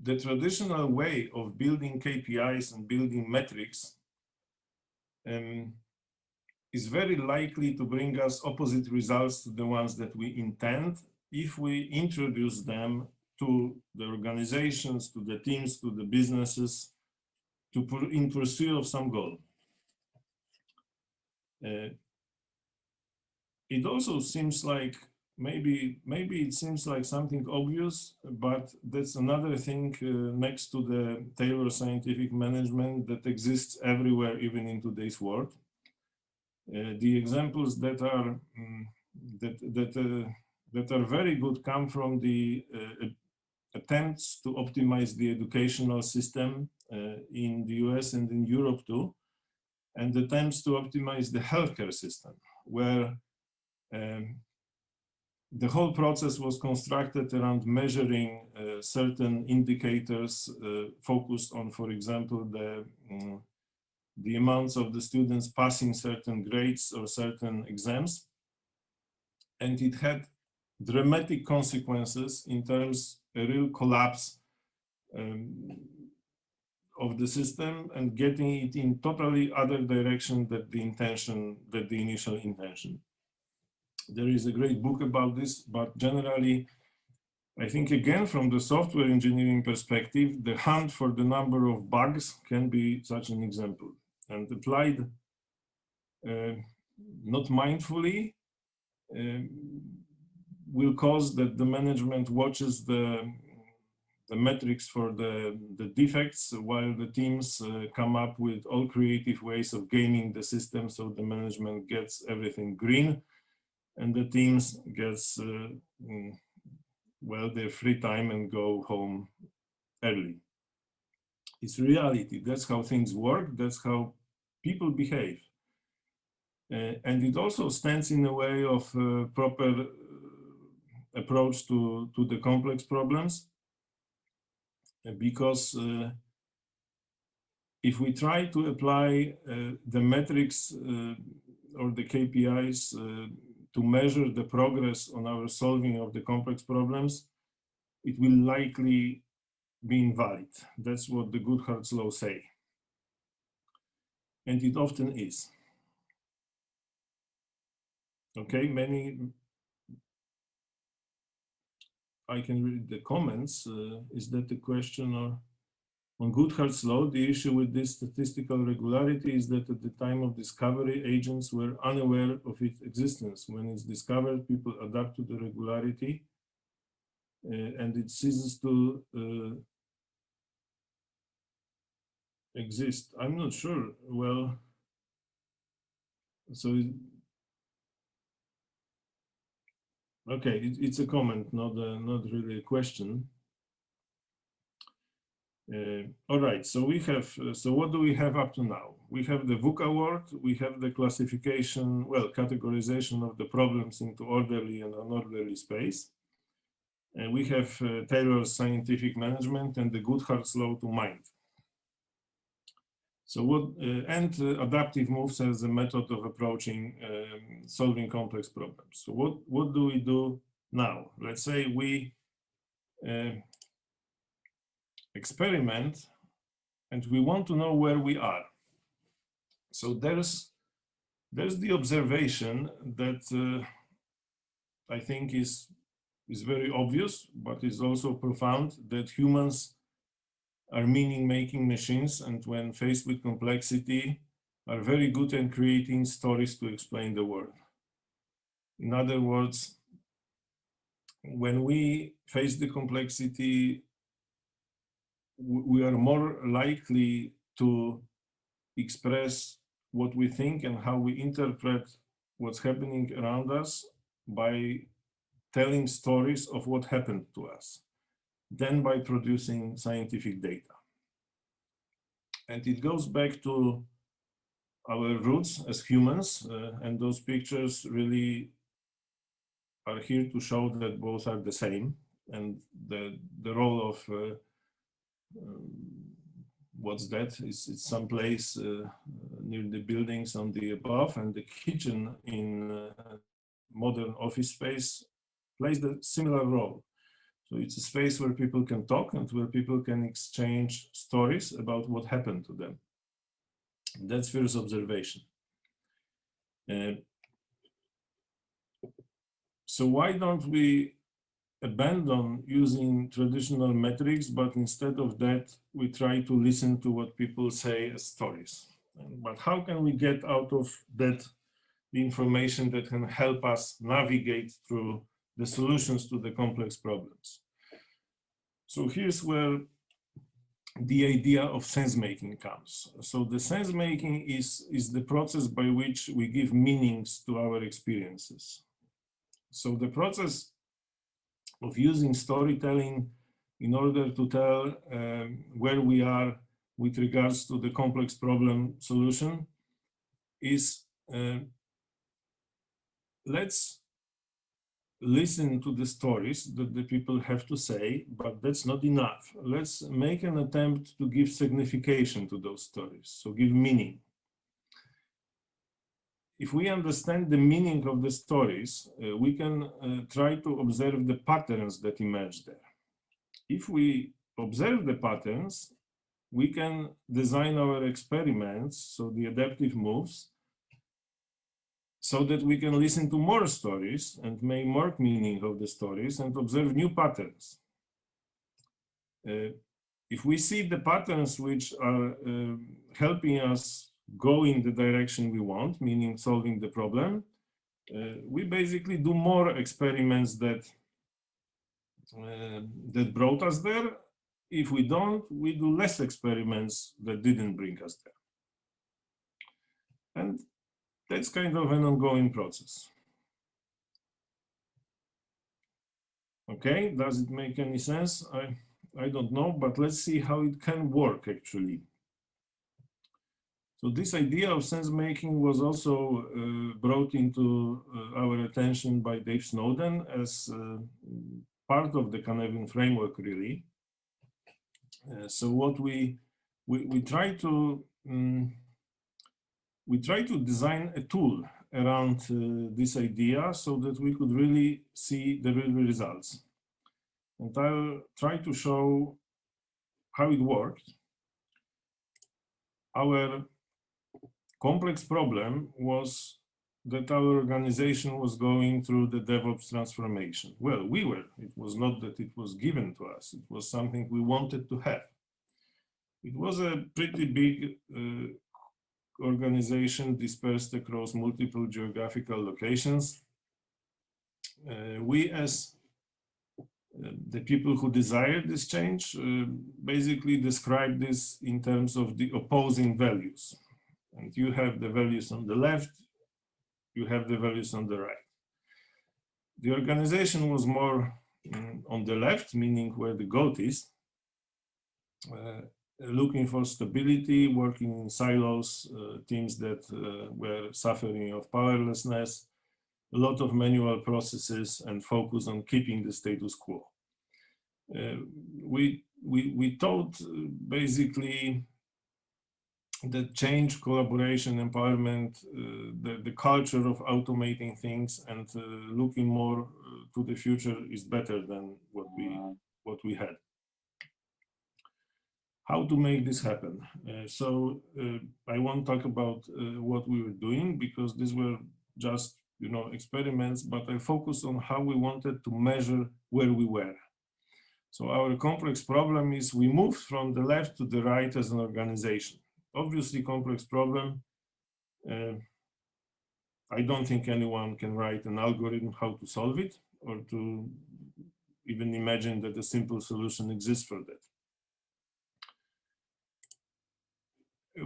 the traditional way of building KPIs and building metrics is very likely to bring us opposite results to the ones that we intend if we introduce them to the organizations, to the teams, to the businesses, in pursuit of some goal. It also seems like maybe it seems like something obvious, but that's another thing next to the tailored scientific management that exists everywhere, even in today's world. The examples that are that are very good come from the attempts to optimize the educational system in the US and in Europe too, and attempts to optimize the healthcare system, where the whole process was constructed around measuring certain indicators focused on, for example, the amounts of the students passing certain grades or certain exams. And it had dramatic consequences in terms of a real collapse of the system and getting it in totally other direction than the initial intention. There is a great book about this, but generally, I think again, from the software engineering perspective, the hunt for the number of bugs can be such an example. And applied not mindfully will cause that the management watches the metrics for the defects, while the teams come up with all creative ways of gaming the system, so the management gets everything green and the teams gets well, their free time and go home early. It's reality. That's how things work. That's how people behave. And it also stands in the way of proper approach to the complex problems, because if we try to apply the metrics or the KPIs to measure the progress on our solving of the complex problems, it will likely be invalid. That's what the Goodhart's law say. And it often is. Okay, I can read the comments. Is that the question? Or on Goodhart's law, the issue with this statistical regularity is that at the time of discovery, agents were unaware of its existence. When it's discovered, people adapt to the regularity and it ceases to exist. I'm not sure. Well, so okay, it's a comment, not really a question. All right, so we have, so what do we have up to now? We have the VUCA award, we have the classification, well, categorization of the problems into orderly and unorderly space. And we have tailored scientific management and the Goodhart's law to mind. So what, and adaptive moves as a method of approaching solving complex problems. So what do we do now? Let's say we experiment and we want to know where we are. So there's the observation that I think is very obvious, but is also profound, that humans are meaning-making machines, and when faced with complexity, are very good at creating stories to explain the world. In other words, when we face the complexity, we are more likely to express what we think and how we interpret what's happening around us by telling stories of what happened to us than by producing scientific data. And it goes back to our roots as humans, and those pictures really are here to show that both are the same, and the role of what's that? It's someplace near the buildings on the above, and the kitchen in modern office space plays a similar role. So it's a space where people can talk and where people can exchange stories about what happened to them. That's first observation. So why don't we abandon using traditional metrics, but instead of that, we try to listen to what people say as stories? But how can we get out of that the information that can help us navigate through the solutions to the complex problems. So here's where the idea of sense-making comes. So the sense-making is the process by which we give meanings to our experiences. So the process of using storytelling in order to tell where we are with regards to the complex problem solution is let's listen to the stories that the people have to say, but that's not enough. Let's make an attempt to give signification to those stories, so give meaning. If we understand the meaning of the stories, we can try to observe the patterns that emerge there. If we observe the patterns, we can design our experiments, so the adaptive moves, so that we can listen to more stories and make more meaning of the stories and observe new patterns. If we see the patterns which are helping us go in the direction we want, meaning solving the problem, we basically do more experiments that brought us there. If we don't, we do less experiments that didn't bring us there. And that's kind of an ongoing process. Okay, does it make any sense? I don't know, but let's see how it can work actually. So this idea of sense-making was also brought into our attention by Dave Snowden as part of the Canadian framework, really. So what we try to design a tool around this idea so that we could really see the real results. And I'll try to show how it worked. Our complex problem was that our organization was going through the DevOps transformation. Well, we were. It was not that it was given to us. It was something we wanted to have. It was a pretty big organization dispersed across multiple geographical locations. We, as the people who desired this change, basically described this in terms of the opposing values. And you have the values on the left, you have the values on the right. The organization was more on the left, meaning where the goat is, looking for stability, working in silos, teams that were suffering of powerlessness, a lot of manual processes, and focus on keeping the status quo. We thought basically that change, collaboration, empowerment, the culture of automating things and looking more to the future is better than what we had. How to make this happen? So I won't talk about what we were doing because these were just experiments, but I focused on how we wanted to measure where we were. So our complex problem is we moved from the left to the right as an organization. Obviously complex problem. I don't think anyone can write an algorithm how to solve it or to even imagine that a simple solution exists for that.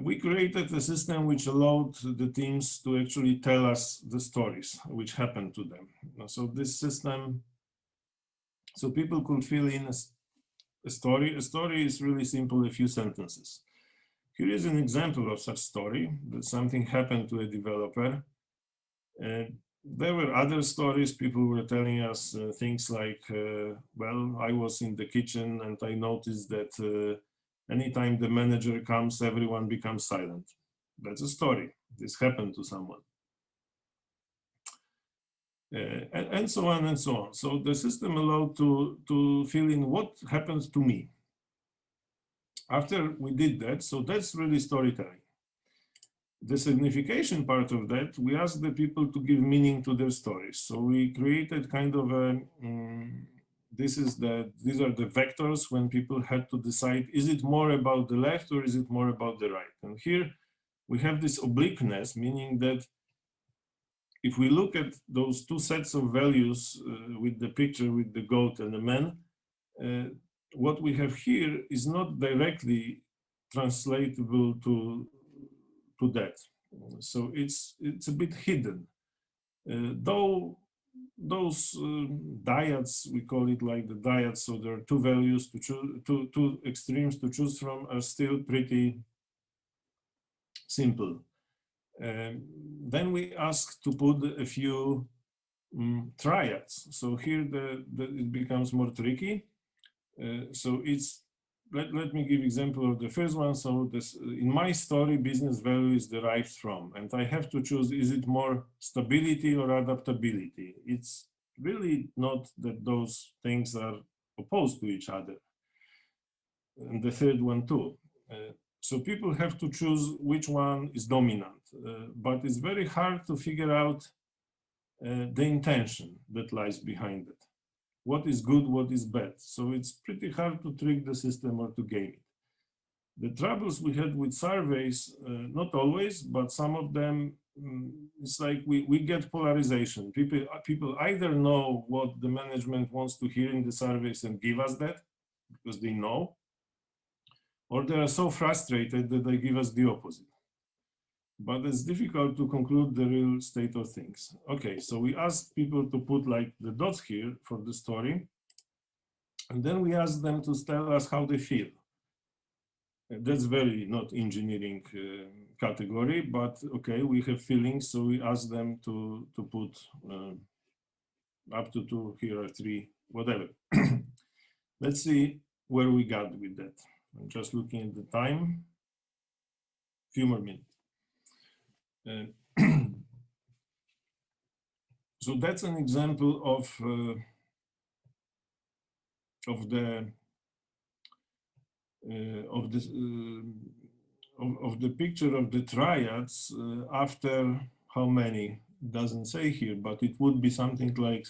We created a system which allowed the teams to actually tell us the stories which happened to them. So this system, so people could fill in a story. A story is really simple, a few sentences. Here is an example of such story, that something happened to a developer. There were other stories. People were telling us things like, well, I was in the kitchen and I noticed that anytime the manager comes, everyone becomes silent. That's a story. This happened to someone. And so on and so on. So the system allowed to fill in what happens to me. After we did that, so that's really storytelling. The signification part of that, we asked the people to give meaning to their stories. So we created kind of a, these are the vectors when people had to decide, is it more about the left or is it more about the right? And here we have this obliqueness, meaning that if we look at those two sets of values with the picture with the goat and the man, what we have here is not directly translatable to that. So it's a bit hidden. Though those dyads, we call it like the dyads, so there are two values to choose, two extremes to choose from, are still pretty simple. Then we ask to put a few triads. So here it becomes more tricky. So it's, let me give example of the first one. So this, in my story, business value is derived from, and I have to choose, is it more stability or adaptability? It's really not that those things are opposed to each other. And the third one too. So people have to choose which one is dominant, but it's very hard to figure out the intention that lies behind it. What is good, what is bad. So it's pretty hard to trick the system or to game it. The troubles we had with surveys, not always, but some of them, it's like we get polarization. People either know what the management wants to hear in the surveys and give us that because they know, or they are so frustrated that they give us the opposite. But it's difficult to conclude the real state of things. Okay, so we ask people to put like the dots here for the story, and then we ask them to tell us how they feel. That's very not engineering category, but okay, we have feelings, so we ask them to put up to 2, here are 3, whatever. Let's see where we got with that. I'm just looking at the time. Few more minutes. So that's an example of the picture of the triads after how many, doesn't say here, but it would be something like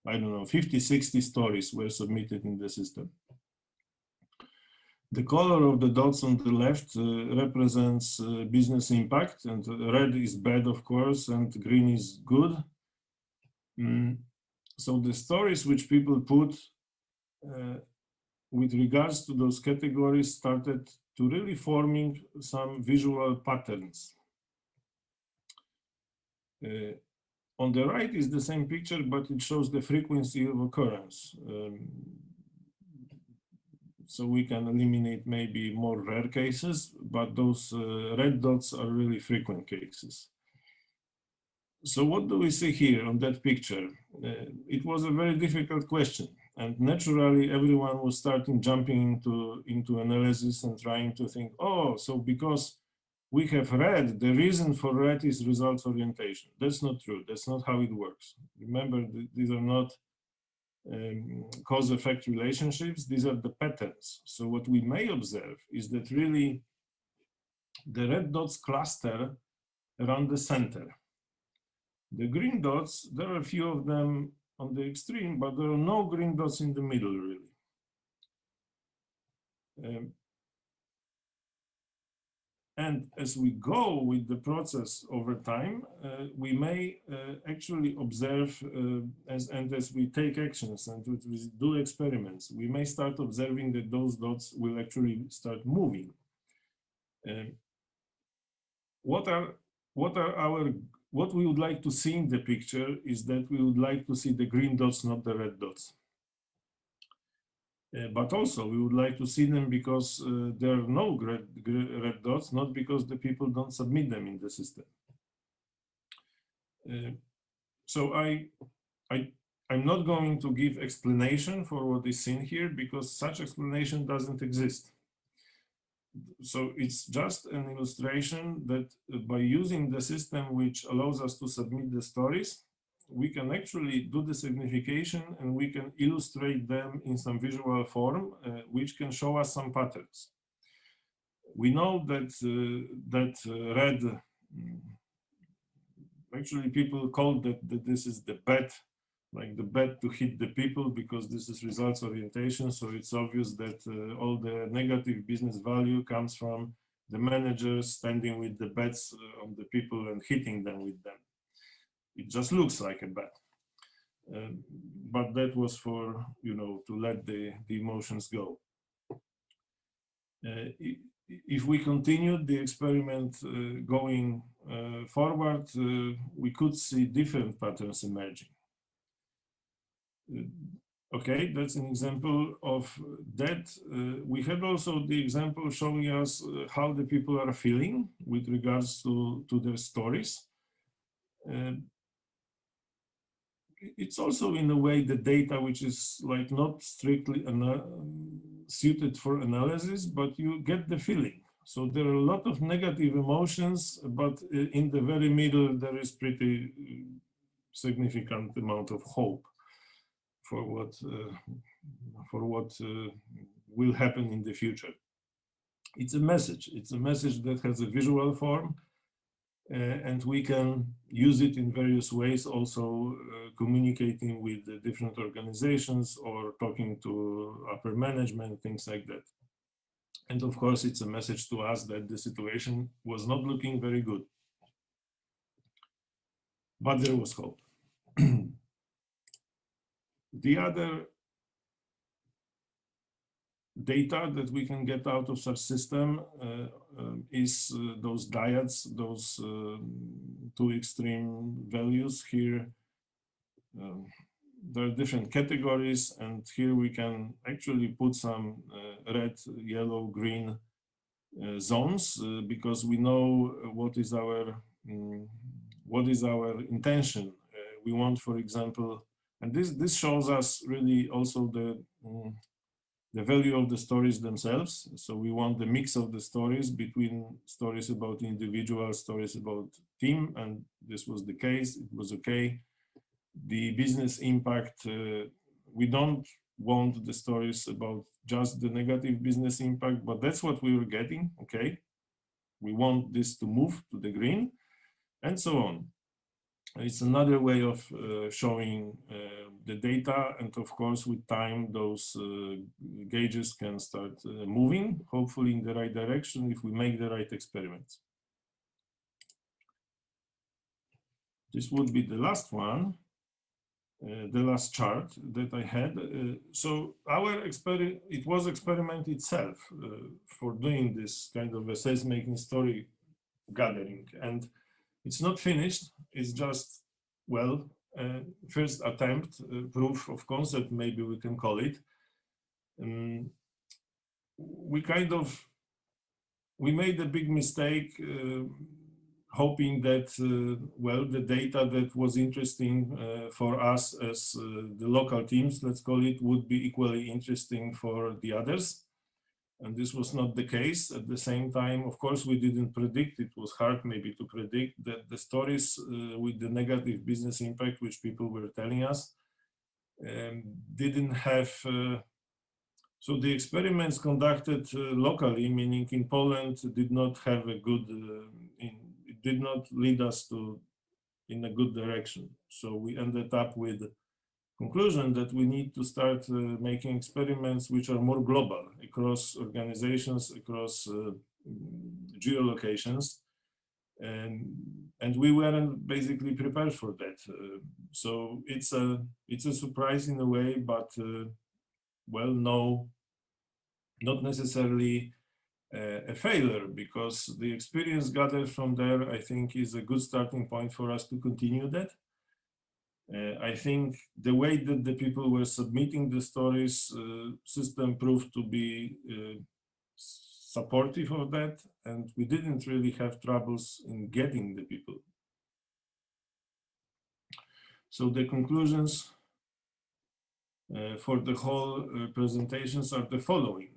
I don't know, 50, 60 stories were submitted in the system. The color of the dots on the left represents business impact, and red is bad, of course, and green is good. So the stories which people put with regards to those categories started to really forming some visual patterns. On the right is the same picture, but it shows the frequency of occurrence. So we can eliminate maybe more rare cases, but those red dots are really frequent cases. So what do we see here on that picture? It was a very difficult question, and naturally everyone was jumping into analysis and trying to think, oh, so because we have red, the reason for red is results orientation. That's not true. That's not how it works. Remember, these are not cause-effect relationships. These are the patterns. So what we may observe is that really the red dots cluster around the center. The green dots, there are a few of them on the extreme, but there are no green dots in the middle, really. And as we go with the process over time, we may actually observe, as we take actions and we do experiments, we may start observing that those dots will actually start moving. What we would like to see in the picture is that we would like to see the green dots, not the red dots. But also we would like to see them because there are no red dots, not because the people don't submit them in the system. So I'm not going to give explanation for what is seen here because such explanation doesn't exist. So it's just an illustration that by using the system which allows us to submit the stories, we can actually do the signification and we can illustrate them in some visual form, which can show us some patterns. We know that red, actually people call that this is the bet, like the bet to hit the people, because this is results orientation. So it's obvious that all the negative business value comes from the managers standing with the bets on the people and hitting them with them. it just looks like a bat. But that was for, to let the emotions go. If we continued the experiment going forward, we could see different patterns emerging. Okay, that's an example of that. We had also the example showing us how the people are feeling with regards to their stories. It's also in a way the data which is like not strictly suited for analysis, but you get the feeling. So there are a lot of negative emotions, but in the very middle there is pretty significant amount of hope for what will happen in the future. It's a message. It's a message that has a visual form. And we can use it in various ways, also communicating with the different organizations or talking to upper management, things like that. And of course, it's a message to us that the situation was not looking very good. But there was hope. The other data that we can get out of such system is those dyads, those two extreme values here. There are different categories, and here we can actually put some red, yellow, green zones because we know what is our intention. We want, for example, and this shows us really also the value of the stories themselves. So we want the mix of the stories between stories about individuals, stories about team, and this was the case. It was okay. The business impact, we don't want the stories about just the negative business impact, but that's what we were getting, okay? We want this to move to the green, and so on. It's another way of showing the data, and of course with time those gauges can start moving, hopefully in the right direction if we make the right experiments. This would be the last one, the last chart that I had. So our experiment, it was experiment itself for doing this kind of sense-making story gathering, and it's not finished. It's just, well, first attempt, proof of concept, maybe we can call it. We made a big mistake hoping that, well, the data that was interesting for us as the local teams, let's call it, would be equally interesting for the others. And this was not the case. At the same time, of course, we didn't predict, it was hard maybe to predict that the stories with the negative business impact, which people were telling us, didn't have, so the experiments conducted locally, meaning in Poland, did not have a good, it did not lead us in a good direction. So we ended up with conclusion that we need to start making experiments which are more global across organizations, across geolocations, and we weren't basically prepared for that. So it's a surprise in a way, but well, no, not necessarily a failure, because the experience gathered from there, I think, is a good starting point for us to continue that. I think the way that the people were submitting the stories, system proved to be supportive of that, and we didn't really have troubles in getting the people. So the conclusions for the whole presentations are the following.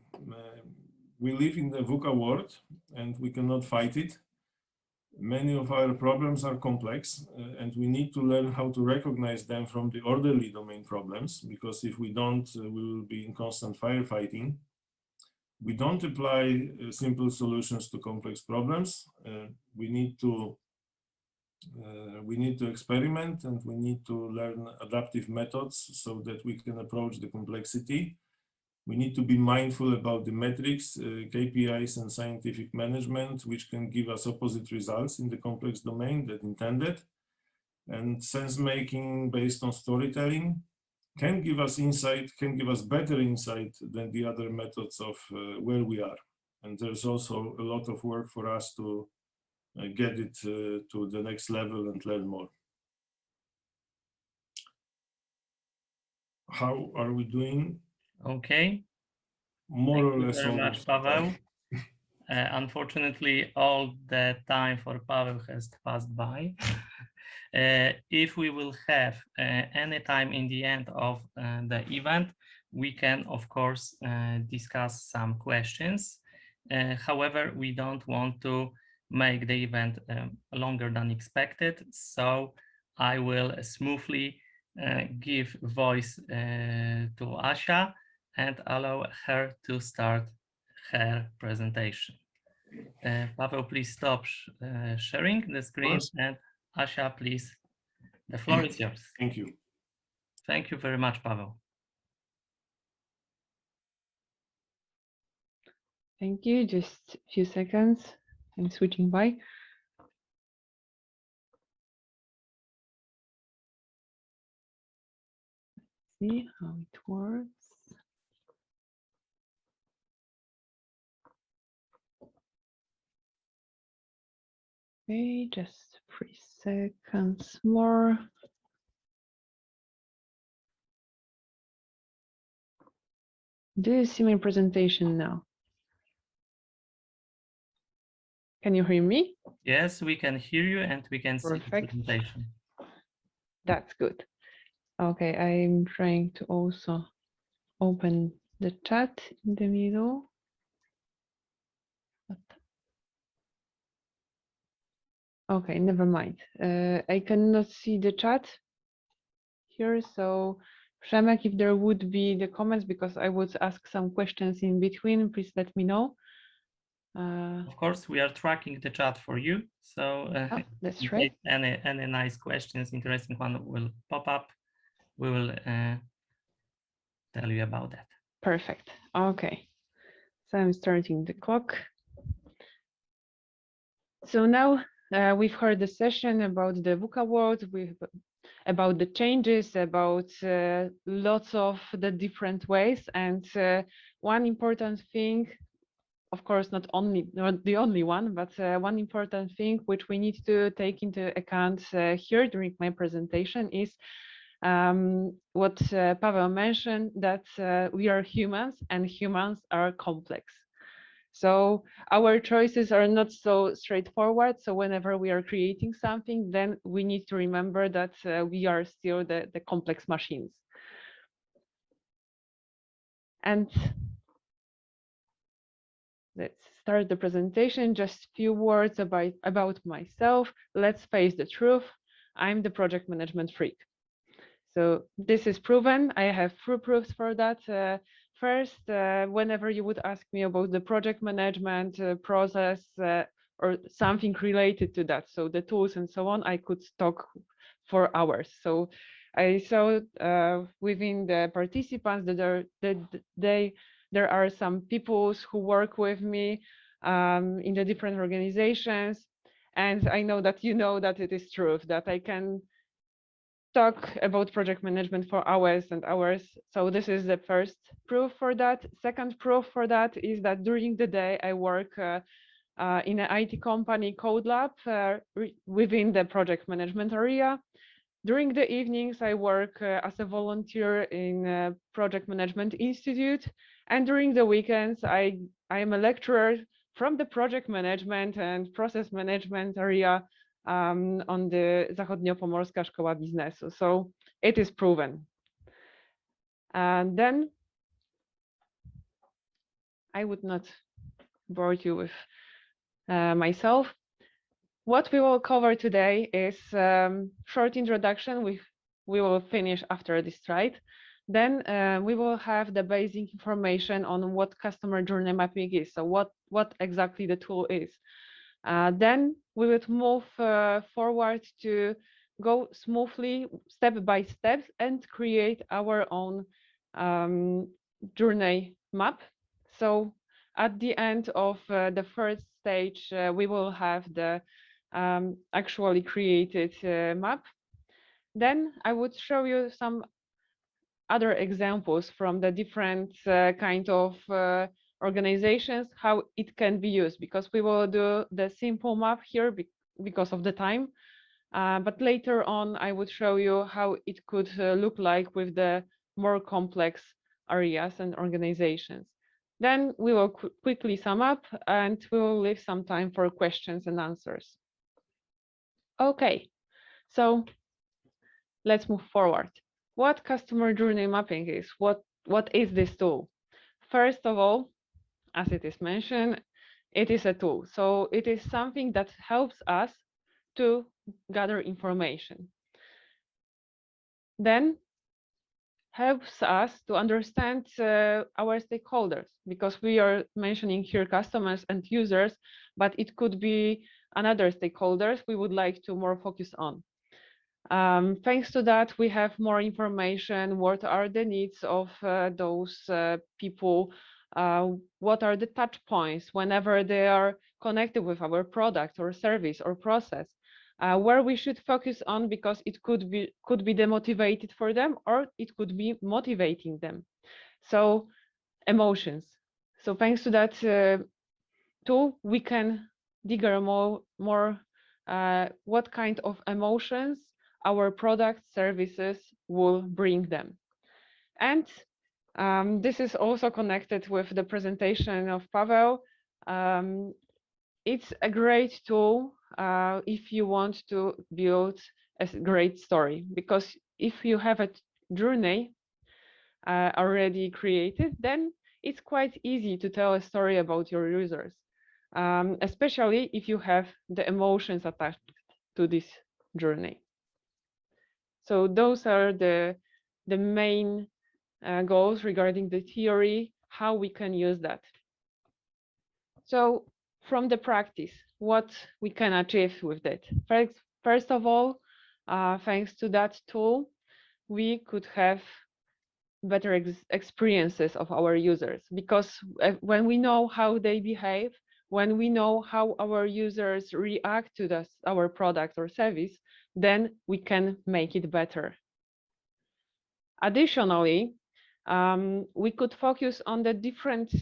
We live in the VUCA world and we cannot fight it. Many of our problems are complex and we need to learn how to recognize them from the orderly domain problems, because if we don't, we will be in constant firefighting. We don't apply simple solutions to complex problems. We need to experiment, and we need to learn adaptive methods so that we can approach the complexity. We need to be mindful about the metrics, KPIs, and scientific management, which can give us opposite results in the complex domain than intended. and sense making based on storytelling can give us insight, can give us better insight than the other methods of where we are. And there's also a lot of work for us to get it to the next level and learn more. How are we doing? Okay. More or Thank you less very much, almost. Paweł. Unfortunately, all the time for Paweł has passed by. If we will have any time in the end of the event, we can, of course, discuss some questions. However, we don't want to make the event longer than expected, so I will smoothly give voice to Asia and allow her to start her presentation. Paweł, please stop sharing the screen, and Asia, please, the floor is yours. Thank you. Thank you very much, Paweł. Thank you. Just a few seconds. I'm switching by. Let's see how it works. Okay, just 3 seconds more. Do you see my presentation now? Can you hear me? Yes, we can hear you and we can see the Perfect. presentation. That's good. Okay, I'm trying to also open the chat in the middle. Okay, never mind. I cannot see the chat here, so Przemek, if there would be the comments, because I would ask some questions in between, please let me know. Of course, we are tracking the chat for you, so that's in right. case any nice questions, interesting one will pop up, we will tell you about that. Perfect. Okay, so I'm starting the clock. So now we've heard the session about the VUCA world, about the changes, about lots of the different ways, and one important thing, of course, not the only one, but one important thing which we need to take into account here during my presentation is what Paweł mentioned, that we are humans and humans are complex. So our choices are not so straightforward. So whenever we are creating something, then we need to remember that we are still the complex machines. And let's start the presentation. Just a few words about myself. Let's face the truth. I'm the project management freak. So this is proven. I have full proofs for that. First, whenever you would ask me about the project management process or something related to that, so the tools and so on, I could talk for hours. So I saw within the participants that there are some people who work with me in the different organizations, and I know that you know that it is true, that I can talk about project management for hours and hours. So this is the first proof for that. Second proof for that is that during the day I work in an IT company, Code Lab, within the project management area. During the evenings, I work as a volunteer in a project management institute. And during the weekends, I am a lecturer from the project management and process management area on the Zachodniopomorska Szkoła Biznesu. So it is proven. And then I would not bore you with myself. What we will cover today is short introduction. We will finish after this slide. Then we will have the basic information on what customer journey mapping is. So what exactly the tool is. Then we would move forward to go smoothly, step by step, and create our own journey map. So at the end of the first stage, we will have the actually created map. Then I would show you some other examples from the different kind of organizations, how it can be used, because we will do the simple map here because of the time. But later on, I would show you how it could look like with the more complex areas and organizations. Then we will quickly sum up and we will leave some time for questions and answers. Okay, so let's move forward. What customer journey mapping is? What is this tool? First of all, as it is mentioned, it is a tool. So it is something that helps us to gather information. Then helps us to understand our stakeholders, because we are mentioning here customers and users, but it could be another stakeholders we would like to more focus on. Thanks to that, we have more information. What are the needs of those people? What are the touch points whenever they are connected with our product or service or process? Where we should focus on, because it could be demotivated for them, or it could be motivating them. So emotions. So thanks to that tool, we can dig more what kind of emotions our product services will bring them. And this is also connected with the presentation of Pavel. It's a great tool if you want to build a great story, because if you have a journey already created, then it's quite easy to tell a story about your users, especially if you have the emotions attached to this journey. So those are the main goals regarding the theory, how we can use that. So from the practice, what we can achieve with that. First of all, thanks to that tool, we could have better experiences of our users, because when we know how they behave, when we know how our users react to our product or service, then we can make it better. Additionally, we could focus on the different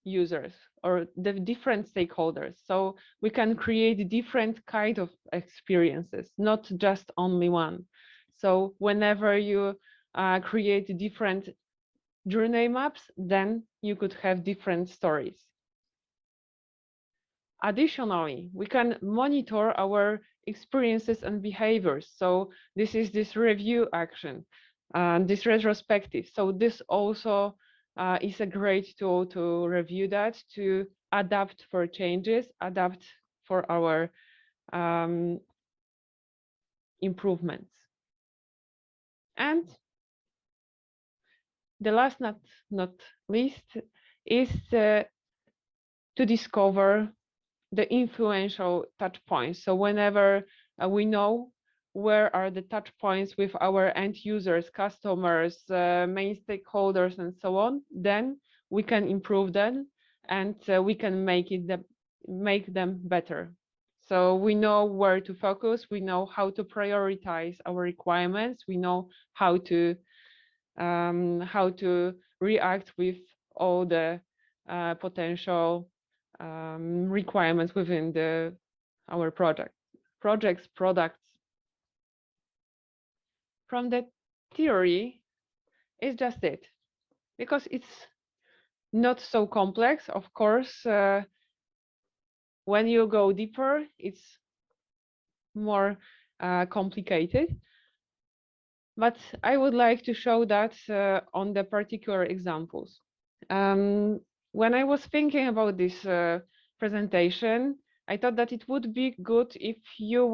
users or the different stakeholders. So we can create different kind of experiences, not just only one. So whenever you create different journey maps, then you could have different stories. Additionally, we can monitor our experiences and behaviors. So this is this review action, this retrospective. So this also is a great tool to review that, to adapt for changes, adapt for our improvements. And the last, not least, is to discover the influential touch points. So whenever we know where are the touch points with our end users, customers, main stakeholders, and so on, then we can improve them, and we can make them better. So we know where to focus, we know how to prioritize our requirements, we know how to react with all the potential requirements within our products. From the theory, it's just it, because it's not so complex. Of course, when you go deeper, it's more complicated. But I would like to show that on the particular examples. When I was thinking about this presentation, I thought that it would be good if you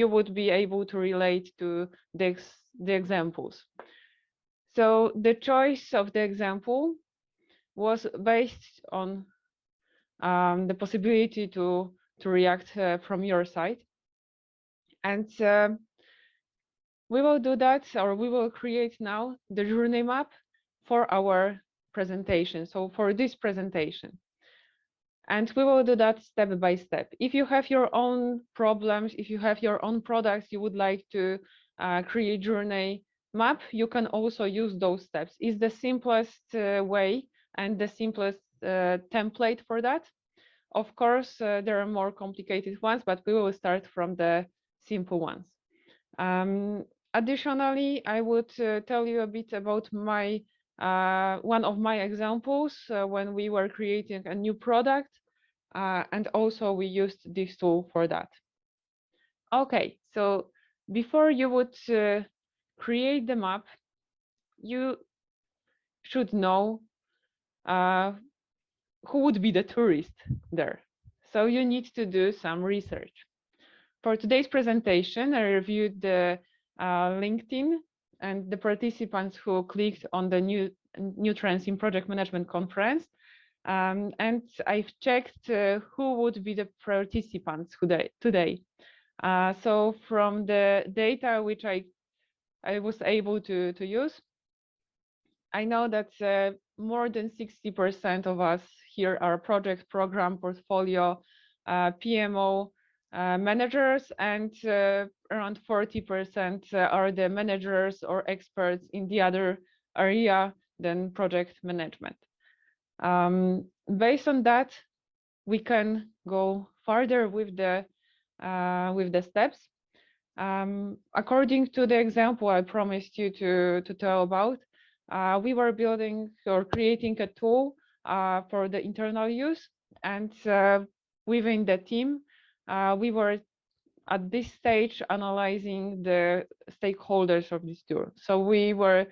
would be able to relate to the examples. So the choice of the example was based on the possibility to react from your side, and we will do that, or we will create now the journey map for our presentation. So for this presentation. And we will do that step by step. If you have your own problems, if you have your own products, you would like to create journey map, you can also use those steps. It's the simplest way and the simplest template for that. Of course, there are more complicated ones, but we will start from the simple ones. Additionally, I would tell you a bit about my one of my examples when we were creating a new product, and also we used this tool for that. Okay, so before you would create the map, you should know who would be the tourist there. So you need to do some research. For today's presentation, I reviewed the LinkedIn and the participants who clicked on the new Trends in Project Management conference. And I've checked who would be the participants today. So from the data which I was able to use, I know that more than 60% of us here are project, program, portfolio, PMO managers, and around 40% are the managers or experts in the other area than project management. Based on that, we can go further with the steps. According to the example I promised you to tell about, we were building or creating a tool for the internal use, and within the team, we were at this stage analyzing the stakeholders of this tool. So we were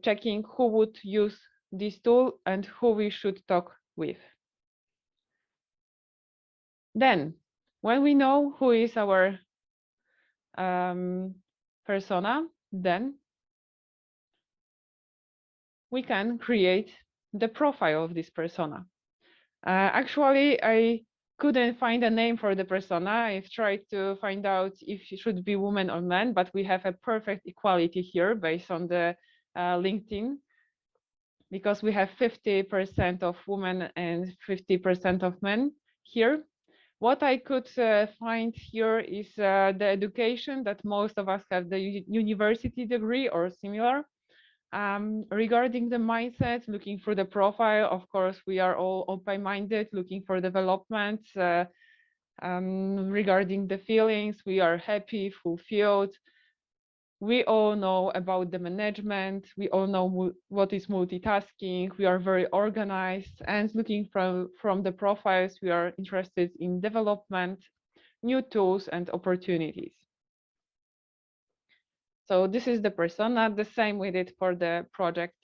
checking who would use this tool and who we should talk with. Then, when we know who is our persona, then we can create the profile of this persona. Actually, I couldn't find a name for the persona. I've tried to find out if it should be woman or man, but we have a perfect equality here based on the LinkedIn, because we have 50% of women and 50% of men here. What I could find here is the education that most of us have, the university degree or similar. Regarding the mindset, looking for the profile, of course, we are all open-minded, looking for development. Regarding the feelings, we are happy, fulfilled. We all know about the management. We all know what is multitasking. We are very organized, and looking from the profiles, we are interested in development, new tools and opportunities. So this is the persona, the same we did for the project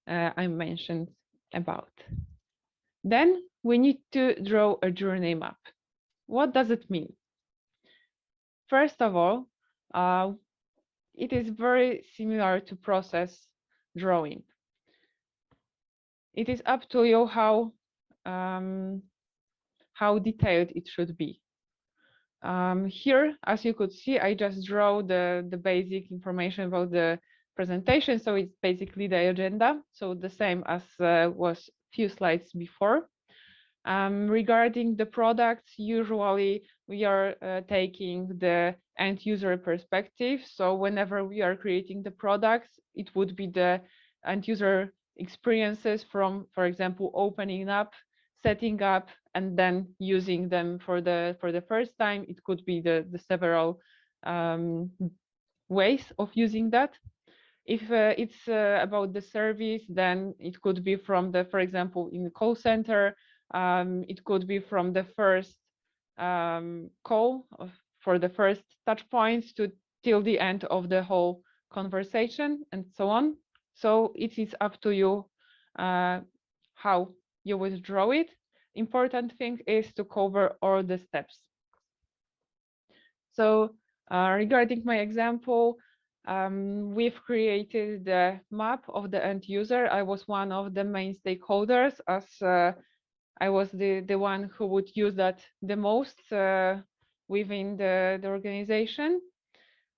I mentioned about. Then we need to draw a journey map. What does it mean? First of all, it is very similar to process drawing. It is up to you how detailed it should be. Here, as you could see, I just draw the basic information about the presentation. So it's basically the agenda. So the same as was few slides before. Regarding the products, usually we are taking the end user perspective. So whenever we are creating the products, it would be the end user experiences from, for example, opening up, setting up, and then using them for the first time. It could be the several ways of using that. If it's about the service, then it could be from the, for example, in the call center, it could be from the first call for the first touch points to till the end of the whole conversation and so on. So it is up to you how you would draw it. Important thing is to cover all the steps. So regarding my example, we've created the map of the end user. I was one of the main stakeholders, as I was the one who would use that the most within the organization.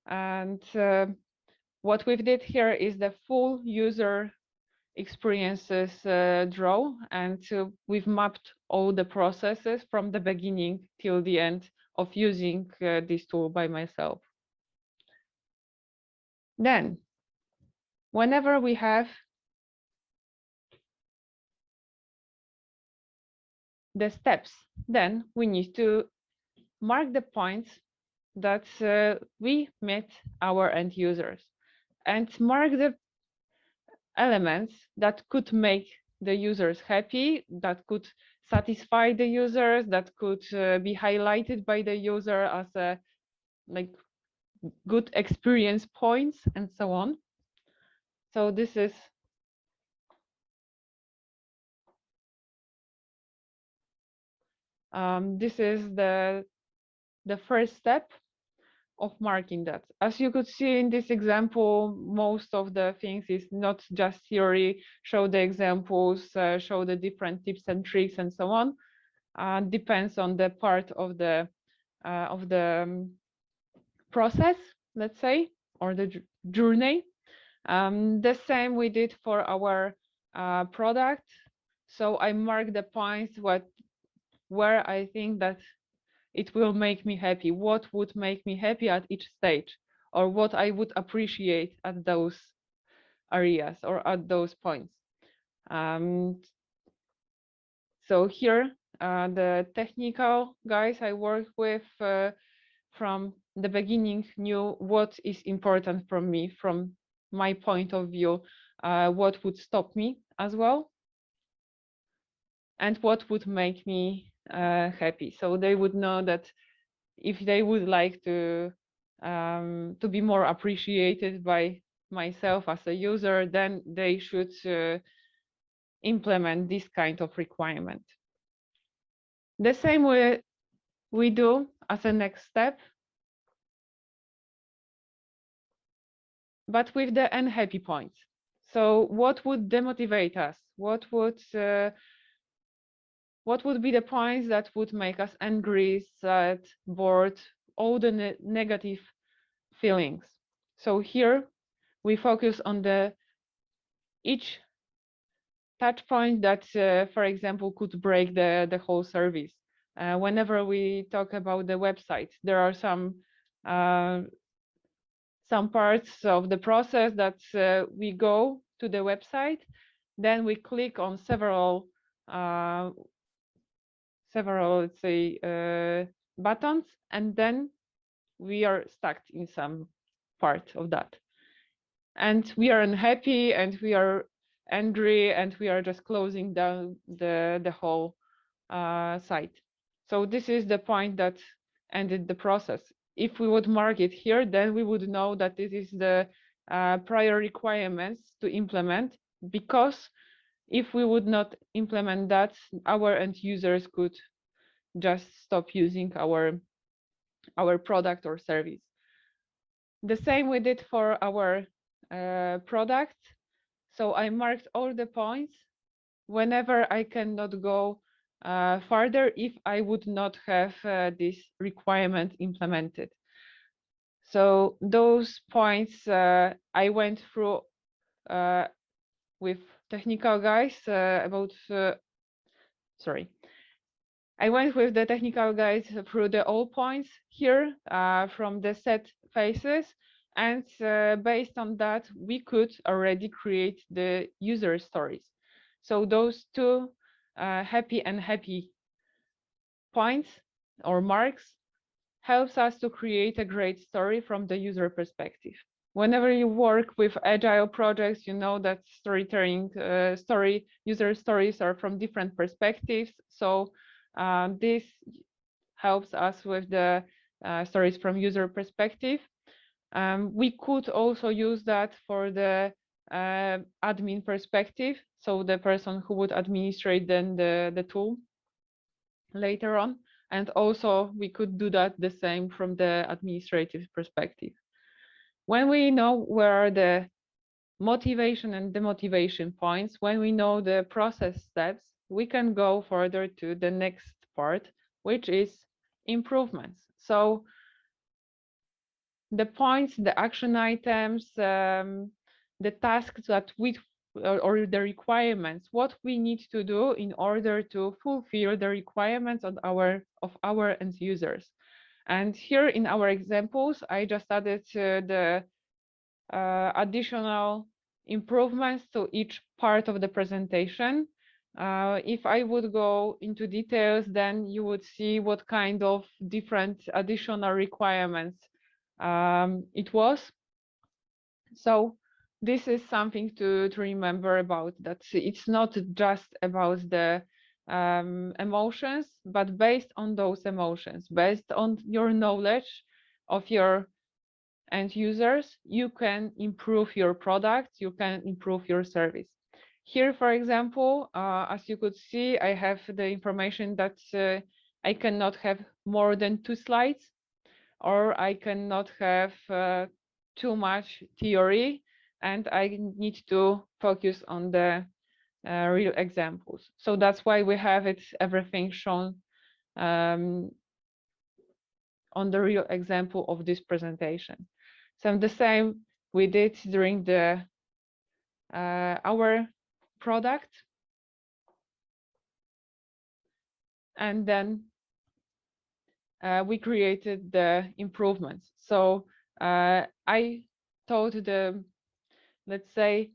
And what we did here is the full user experiences draw, and we've mapped all the processes from the beginning till the end of using this tool by myself. Then, whenever we have the steps, then we need to mark the points that we met our end users and mark the elements that could make the users happy, that could satisfy the users, that could be highlighted by the user as a like good experience points and so on. So this is the first step of marking that. As you could see in this example, most of the things is not just theory, show the examples, show the different tips and tricks and so on. Depends on the part of the process, let's say, or the journey. The same we did for our product. So I mark the points where I think that it will make me happy, what would make me happy at each stage, or what I would appreciate at those areas or at those points. So here, the technical guys I work with from the beginning knew what is important for me, from my point of view, what would stop me as well, and what would make me happy. So they would know that if they would like to be more appreciated by myself as a user, then they should implement this kind of requirement. The same way we do as a next step, but with the unhappy points. So what would demotivate us? What would be the points that would make us angry, sad, bored, all the negative feelings? So here we focus on each touch point that, for example, could break the whole service. Whenever we talk about the website, there are some parts of the process that we go to the website, then we click on several, let's say, buttons, and then we are stuck in some part of that. And we are unhappy, and we are angry, and we are just closing down the whole site. So this is the point that ended the process. If we would mark it here, then we would know that this is the prior requirements to implement, because if we would not implement that, our end users could just stop using our product or service. The same we did for our product. So I marked all the points whenever I cannot go further if I would not have this requirement implemented. So those points I went through with technical guys I went with the technical guys through the all points here from the set phases, and based on that, we could already create the user stories. So those two happy and unhappy points or marks helps us to create a great story from the user perspective. Whenever you work with agile projects, you know that storytelling, user stories are from different perspectives. So this helps us with the stories from user perspective. We could also use that for the admin perspective, so the person who would administrate then the tool later on. And also we could do that the same from the administrative perspective. When we know where are the motivation and demotivation points, when we know the process steps, we can go further to the next part, which is improvements. So the points, the action items, the tasks that we or the requirements, what we need to do in order to fulfill the requirements of our end users. And here in our examples, I just added the additional improvements to each part of the presentation. If I would go into details, then you would see what kind of different additional requirements it was. So this is something to remember about, that it's not just about the emotions, but based on those emotions, based on your knowledge of your end users, you can improve your product, you can improve your service. Here, for example, as you could see, I have the information that I cannot have more than 2 slides, or I cannot have too much theory, and I need to focus on the real examples. So that's why we have everything shown on the real example of this presentation. So the same we did during the our product, and then we created the improvements. So I taught the, let's say,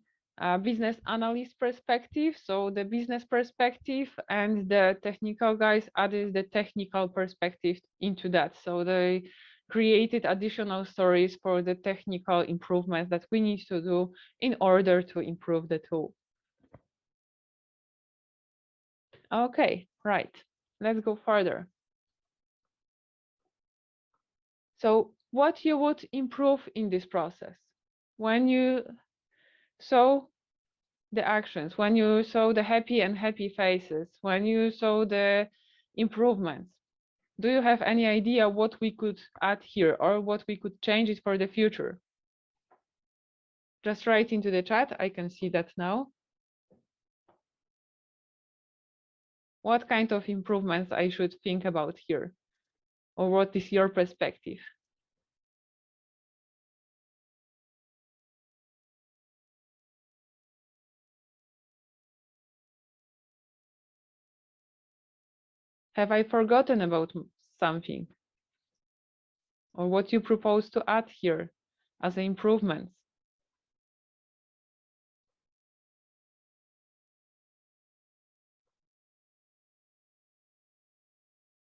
business analyst perspective. So the business perspective, and the technical guys added the technical perspective into that. So they created additional stories for the technical improvements that we need to do in order to improve the tool. Okay, right. Let's go further. So what you would improve in this process? When you saw the actions, when you saw the happy faces, when you saw the improvements, do you have any idea what we could add here, or what we could change it for the future? Just write into the chat, I can see that now. What kind of improvements I should think about here? Or what is your perspective? Have I forgotten about something? Or what you propose to add here as improvements?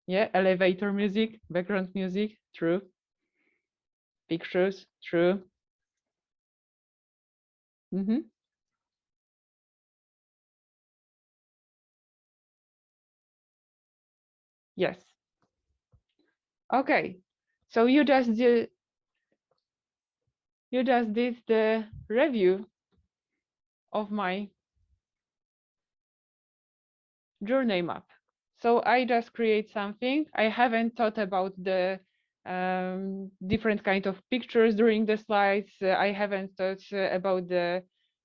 Yeah, elevator music, background music, true. Pictures, true. Yes. Okay, so you just did the review of my journey map. So I just create something. I haven't thought about the different kind of pictures during the slides. I haven't thought about the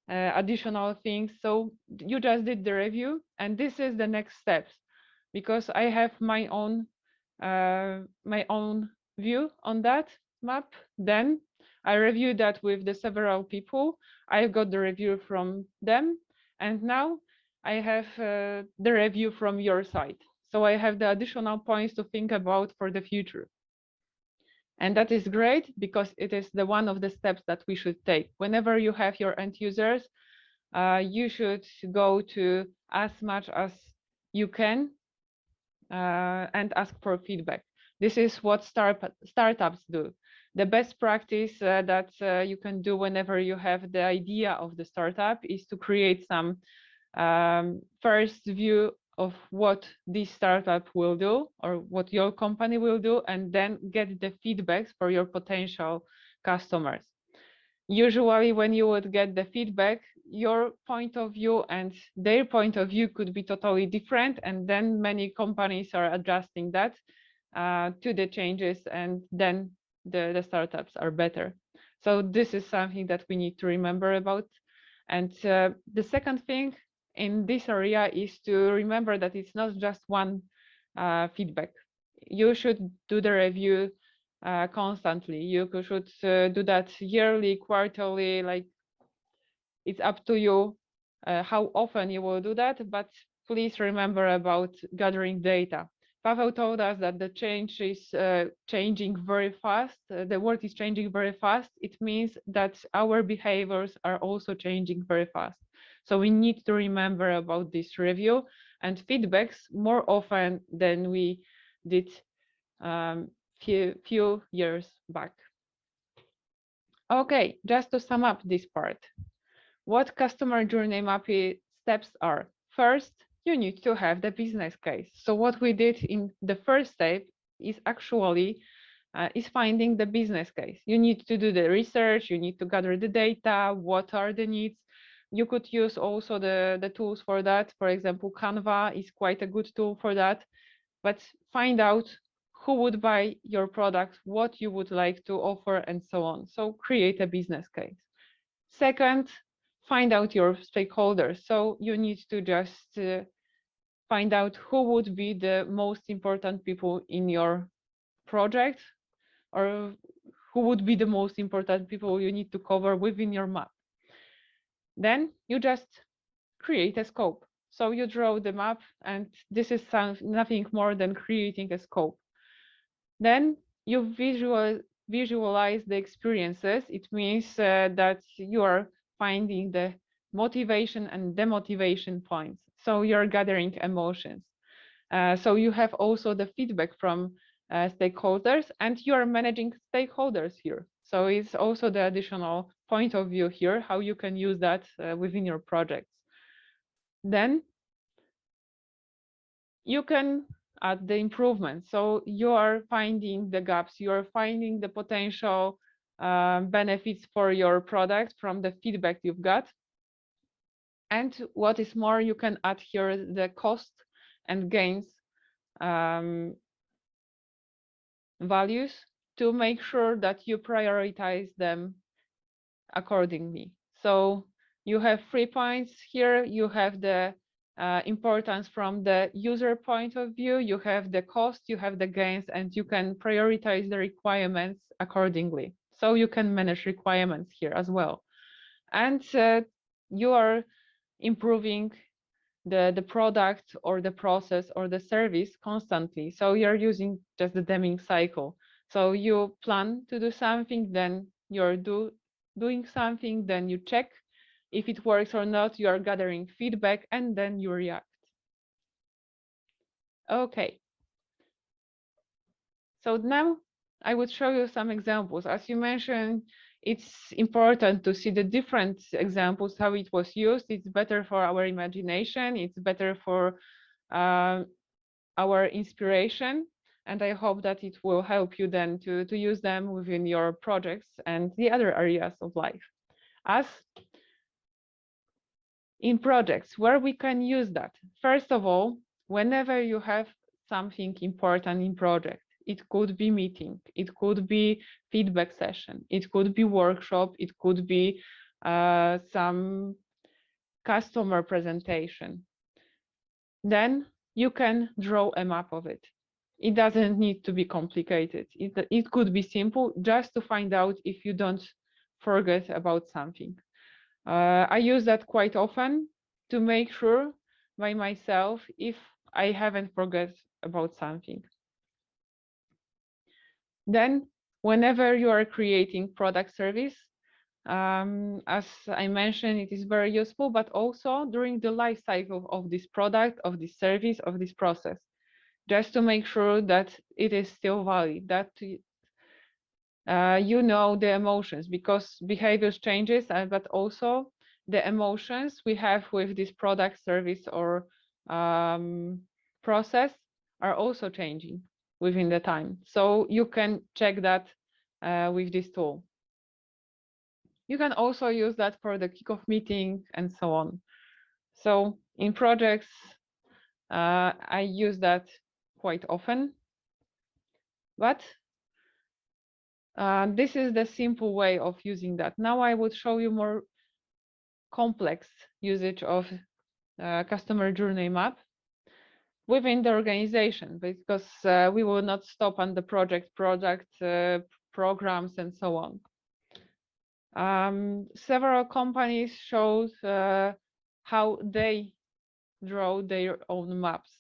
additional things. So you just did the review, and this is the next steps, because I have my own view on that map. Then I reviewed that with the several people. I got the review from them, and now I have the review from your side. So I have the additional points to think about for the future. And that is great, because it is the one of the steps that we should take. Whenever you have your end users, you should go to as much as you can and ask for feedback. This is what startups do. The best practice that you can do whenever you have the idea of the startup is to create some first view of what this startup will do, or what your company will do, and then get the feedbacks for your potential customers. Usually when you would get the feedback, your point of view and their point of view could be totally different, and then many companies are adjusting that to the changes, and then the startups are better. So this is something that we need to remember about. And the second thing in this area is to remember that it's not just one feedback. You should do the review constantly. You should do that yearly, quarterly, like it's up to you how often you will do that, but please remember about gathering data. Pavel told us that the change is changing very fast. The world is changing very fast. It means that our behaviors are also changing very fast. So we need to remember about this review and feedbacks more often than we did few years back. Okay, just to sum up this part, what customer journey mapping steps are. First, you need to have the business case. So what we did in the first step is actually is finding the business case. You need to do the research, you need to gather the data, what are the needs. You could use also the tools for that. For example, Canva is quite a good tool for that. But find out who would buy your product, what you would like to offer, and so on. So create a business case. Second, find out your stakeholders. So you need to just find out who would be the most important people in your project, or who would be the most important people you need to cover within your map. Then you just create a scope. So you draw the map, and this is nothing more than creating a scope. Then you visualize the experiences. It means that you are finding the motivation and demotivation points. So you're gathering emotions. So you have also the feedback from stakeholders, and you are managing stakeholders here. So it's also the additional point of view here, how you can use that within your projects. Then you can add the improvements. So you are finding the gaps, you are finding the potential benefits for your product from the feedback you've got. And what is more, you can add here the cost and gains values to make sure that you prioritize them accordingly. So you have 3 points here. You have the importance from the user point of view, you have the cost, you have the gains, and you can prioritize the requirements accordingly. So you can manage requirements here as well. And you are improving the product or the process or the service constantly. So you're using just the Deming cycle. So you plan to do something, then you're doing something, then you check if it works or not, you are gathering feedback, and then you react. Okay. So now I would show you some examples. As you mentioned, it's important to see the different examples, how it was used. It's better for our imagination. It's better for our inspiration. And I hope that it will help you then to use them within your projects and the other areas of life. As in projects, where we can use that. First of all, whenever you have something important in project, it could be meeting, it could be feedback session, it could be workshop, it could be some customer presentation. Then you can draw a map of it. It doesn't need to be complicated. It could be simple, just to find out if you don't forget about something. I use that quite often to make sure by myself if I haven't forgot about something. Then, whenever you are creating product service, as I mentioned, it is very useful, but also during the life cycle of this product, of this service, of this process, just to make sure that it is still valid, that you know the emotions, because behaviors changes, but also the emotions we have with this product, service, or process are also changing within the time. So you can check that with this tool. You can also use that for the kickoff meeting and so on. So in projects, I use that quite often, but this is the simple way of using that. Now I would show you more complex usage of customer journey map within the organization, because we will not stop on the project, programs, and so on. Several companies showed how they draw their own maps.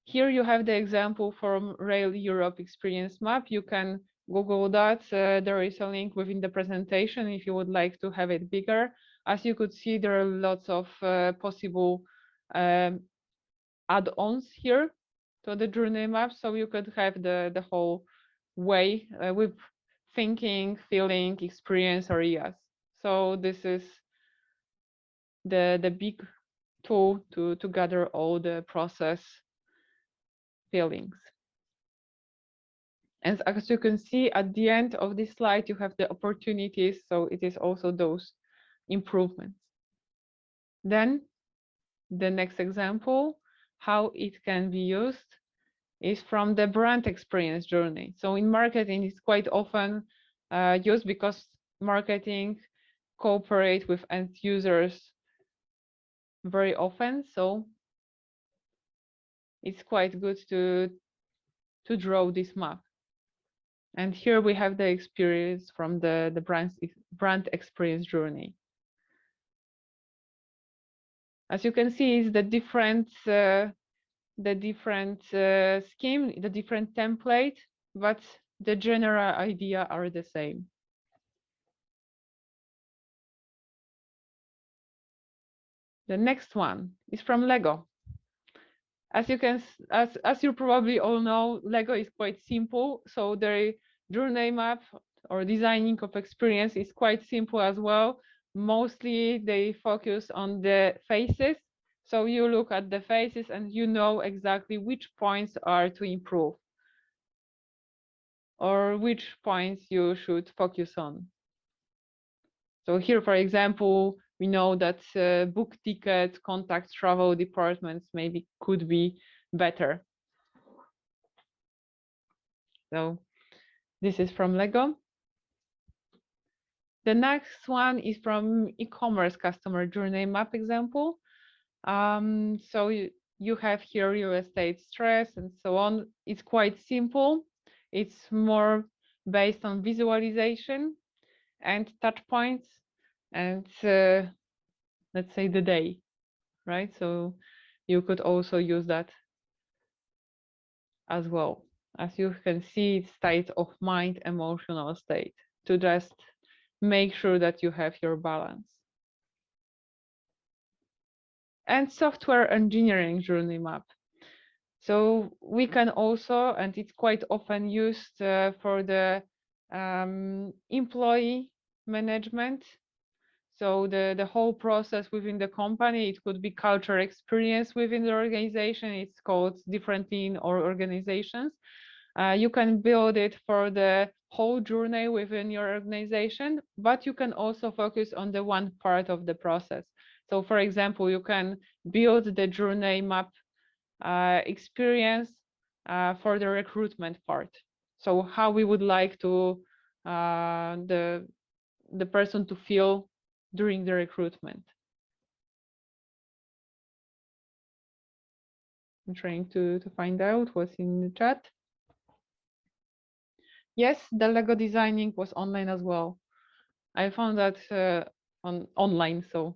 Here you have the example from Rail Europe Experience Map. You can Google that. There is a link within the presentation if you would like to have it bigger. As you could see, there are lots of possible add-ons here to the journey map. So you could have the whole way with thinking, feeling, experience areas. So this is the big tool to gather all the process feelings. And as you can see at the end of this slide, you have the opportunities. So it is also those improvements. Then the next example, how it can be used, is from the brand experience journey. So in marketing, it's quite often used because marketing cooperate with end users very often. So it's quite good to draw this map. And here we have the experience from the brand experience journey. As you can see, is the different scheme, the different template, but the general idea are the same. The next one is from Lego. As you probably all know, Lego is quite simple. So their journey map or designing of experience is quite simple as well. Mostly they focus on the faces. So you look at the faces and you know exactly which points are to improve or which points you should focus on. So here, for example, we know that book ticket, contact travel departments maybe could be better. So this is from Lego. The next one is from e-commerce customer journey map example. So you have here real estate stress and so on. It's quite simple. It's more based on visualization and touch points and let's say the day, right? So you could also use that as well. As you can see, it's state of mind, emotional state, to just make sure that you have your balance. And software engineering journey map. So we can also, and it's quite often used for the employee management. So the whole process within the company, it could be culture experience within the organization. It's called differently in all organizations. You can build it for the whole journey within your organization, but you can also focus on the one part of the process. So for example, you can build the journey map experience for the recruitment part. So how we would like to the person to feel during the recruitment. I'm trying to find out what's in the chat. Yes, the Lego designing was online as well. I found that online, so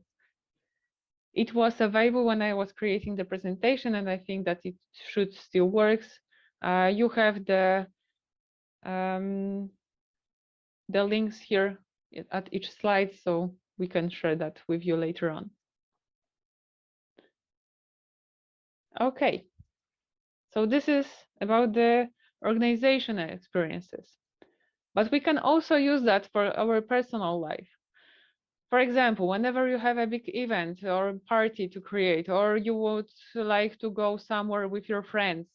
it was available when I was creating the presentation, and I think that it should still works. You have the links here at each slide, so we can share that with you later on. Okay, so this is about the organizational experiences, but we can also use that for our personal life. For example, whenever you have a big event or party to create, or you would like to go somewhere with your friends,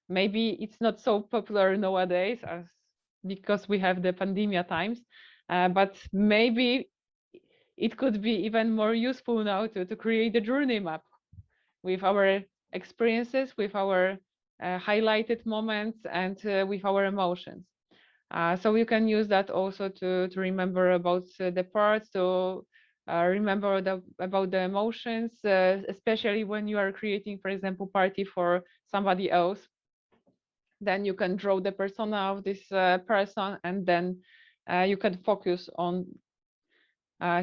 maybe it's not so popular nowadays as because we have the pandemic times, but maybe it could be even more useful now to create a journey map with our experiences, with our highlighted moments, and with our emotions. So you can use that also to remember about the parts, to remember about the emotions, especially when you are creating, for example, party for somebody else. Then you can draw the persona of this person, and then you can focus on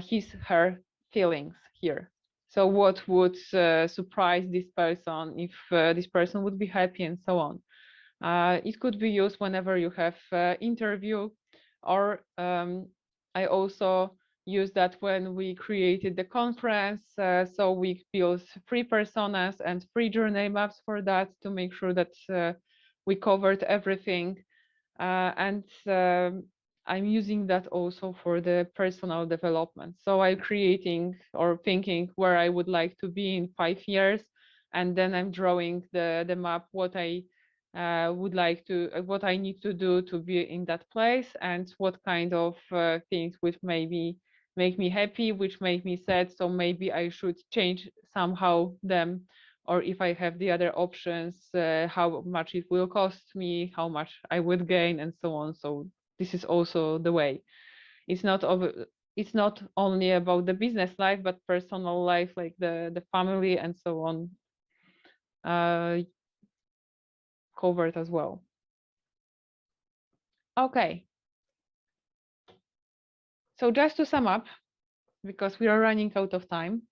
his, her feelings here. So what would surprise this person if this person would be happy and so on. It could be used whenever you have interview, or I also use that when we created the conference. So we built 3 personas and 3 journey maps for that to make sure that we covered everything. And I'm using that also for the personal development. So I'm creating or thinking where I would like to be in 5 years, and then I'm drawing the map, what I would like to, what I need to do to be in that place, and what kind of things which maybe make me happy, which make me sad. So maybe I should change somehow them, or if I have the other options, how much it will cost me, how much I would gain, and so on. So this is also the way. It's not only about the business life, but personal life, like the family and so on, covered as well. Okay. So just to sum up, because we are running out of time,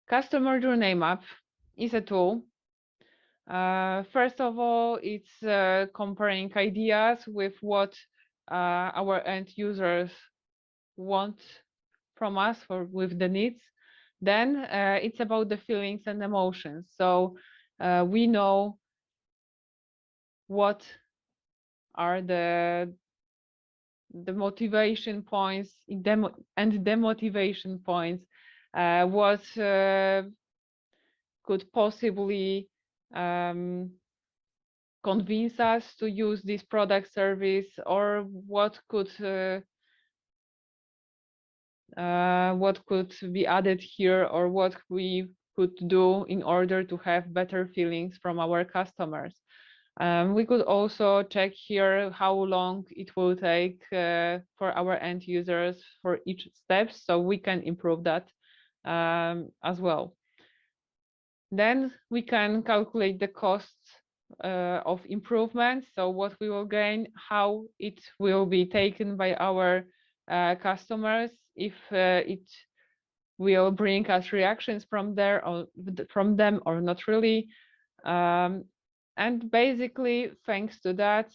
customer journey map is a tool. First of all, it's comparing ideas with what our end users want from us, or with the needs. Then it's about the feelings and emotions. So we know what are the motivation points and demotivation points, what could possibly convince us to use this product service, or what could be added here, or what we could do in order to have better feelings from our customers. We could also check here how long it will take for our end users for each step, so we can improve that as well. Then we can calculate the costs of improvement, so what we will gain, how it will be taken by our customers, if it will bring us reactions from them or not really. And basically, thanks to that,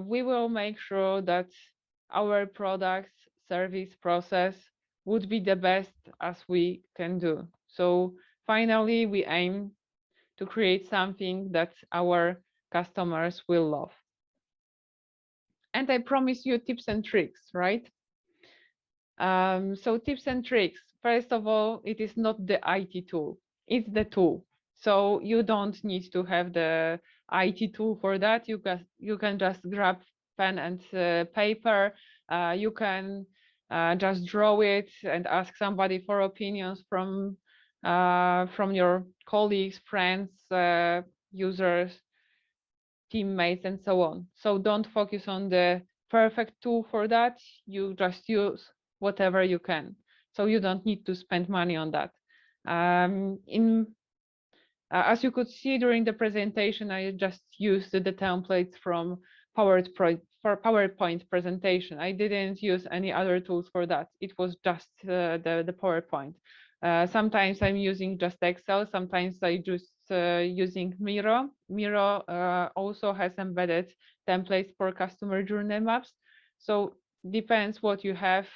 we will make sure that our product, service, process would be the best as we can do. So finally, we aim to create something that our customers will love. And I promise you tips and tricks, right? So tips and tricks. First of all, it is not the IT tool, it's the tool. So you don't need to have the IT tool for that. You can just grab pen and paper. You can just draw it and ask somebody for opinions from your colleagues, friends, users, teammates, and so on. So don't focus on the perfect tool for that. You just use whatever you can. So you don't need to spend money on that. As you could see during the presentation, I just used the templates from PowerPoint presentation. I didn't use any other tools for that. It was just the PowerPoint. Sometimes I'm using just Excel. Sometimes I just using Miro. Miro also has embedded templates for customer journey maps. So depends what you have.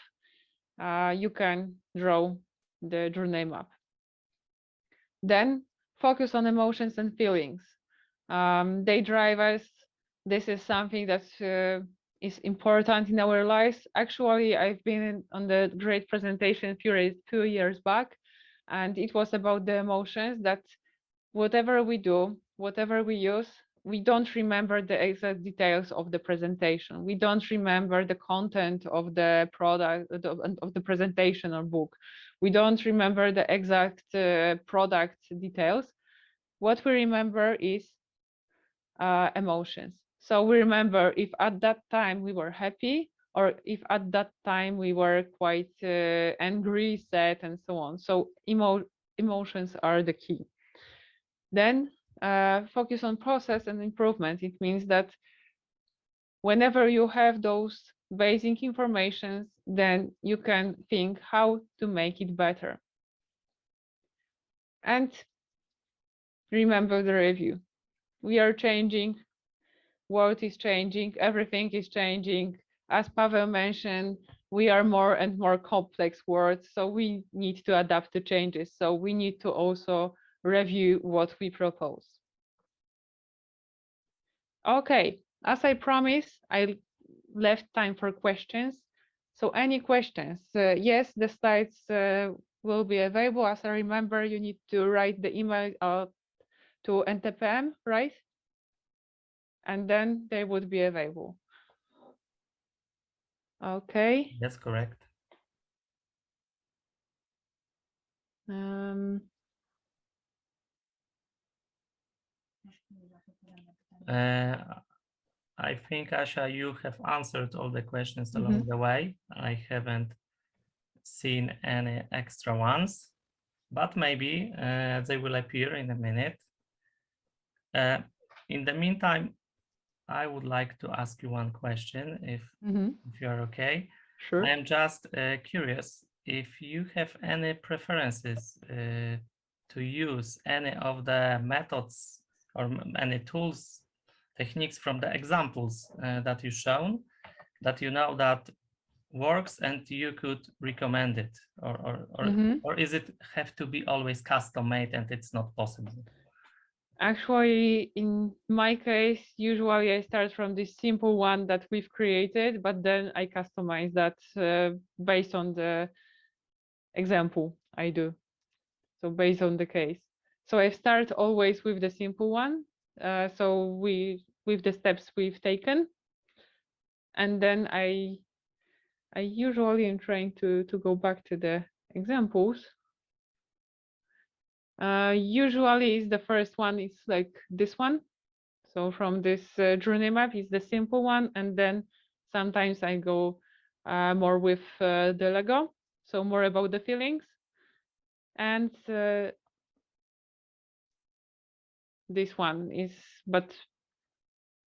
You can draw the journey map. Then focus on emotions and feelings. They drive us. This is something that is important in our lives. Actually, I've been on the great presentation few years back, and it was about the emotions, that whatever we do, whatever we use, we don't remember the exact details of the presentation. We don't remember the content of the product, of the presentation or book. We don't remember the exact product details. What we remember is emotions. So we remember if at that time we were happy, or if at that time we were quite angry, sad, and so on. So emotions are the key. Then focus on process and improvement. It means that whenever you have those basic information, then you can think how to make it better. And remember the review. We are changing, world is changing, everything is changing. As Pavel mentioned, we are more and more complex words, so we need to adapt to changes. So we need to also review what we propose. Okay, as I promised, I left time for questions. So any questions? Yes, the slides will be available. As I remember, you need to write the email to Ntpm, right? And then they would be available. Okay. That's correct. I think, Asha, you have answered all the questions along the way. I haven't seen any extra ones, but maybe they will appear in a minute. In the meantime, I would like to ask you one question, if you're okay. Sure. I am just curious if you have any preferences to use any of the methods or any tools, techniques from the examples that you've shown, that you know that works and you could recommend it, or is it have to be always custom made and it's not possible? Actually, in my case, usually I start from this simple one that we've created, but then I customize that based on the example I do. So based on the case. So I start always with the simple one. So with the steps we've taken. And then I usually am trying to go back to the examples. Usually is the first one is like this one. So from this journey map is the simple one, and then sometimes I go more with the Lego, so more about the feelings. And this one is, but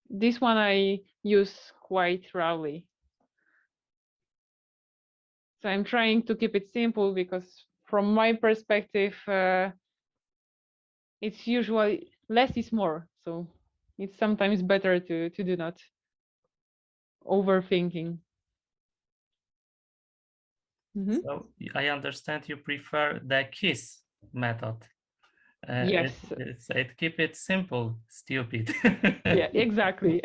this one I use quite rarely. So I'm trying to keep it simple because from my perspective, it's usually less is more. So it's sometimes better to do not overthinking. So I understand you prefer the KISS method. Yes. It keep it simple, stupid. Yeah, exactly.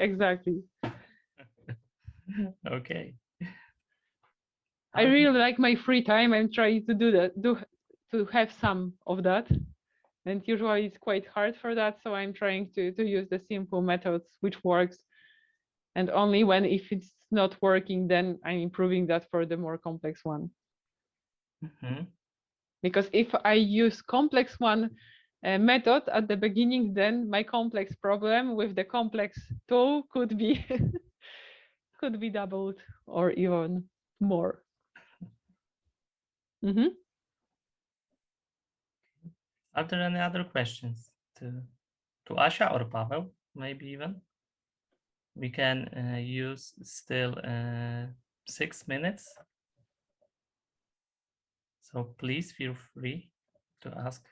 Okay. I really like my free time. I'm trying to do that, to have some of that. And usually it's quite hard for that. So I'm trying to use the simple methods which works. And only when if it's not working, then I'm improving that for the more complex one. Because if I use complex one method at the beginning, then my complex problem with the complex tool could be could be doubled or even more. Are there any other questions to Asha or Pavel? Maybe even we can use still 6 minutes. So please feel free to ask.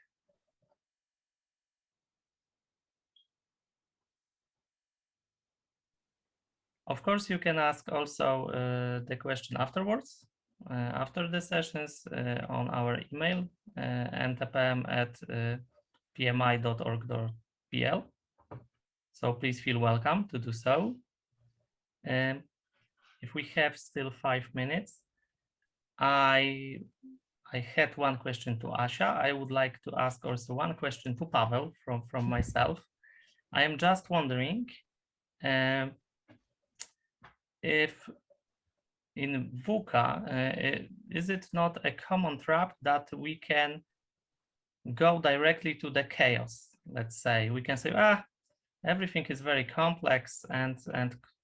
Of course, you can ask also the question afterwards, after the sessions on our email, ntpm@pmi.org.pl. So please feel welcome to do so. If we have still 5 minutes, I had one question to Asha. I would like to ask also one question to Pavel from myself. I am just wondering if in VUCA, is it not a common trap that we can go directly to the chaos? Let's say we can say, everything is very complex and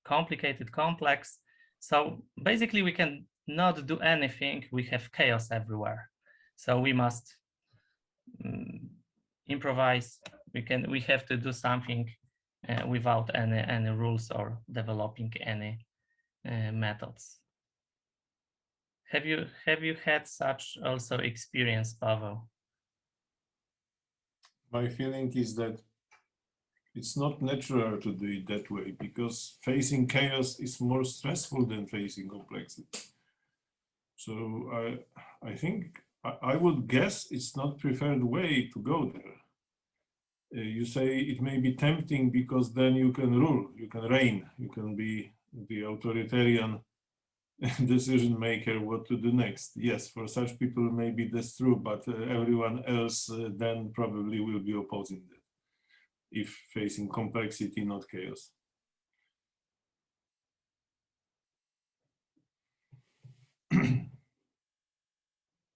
complicated complex. So basically we can not do anything. We have chaos everywhere. So we must improvise. We have to do something without any rules or developing any methods. Have you had such also experience, Pavel? My feeling is that it's not natural to do it that way, because facing chaos is more stressful than facing complexity. So I think I would guess it's not preferred way to go there. You say it may be tempting because then you can rule, you can reign, you can be the authoritarian decision maker what to do next. Yes, for such people maybe that's true, but everyone else then probably will be opposing that if facing complexity, not chaos.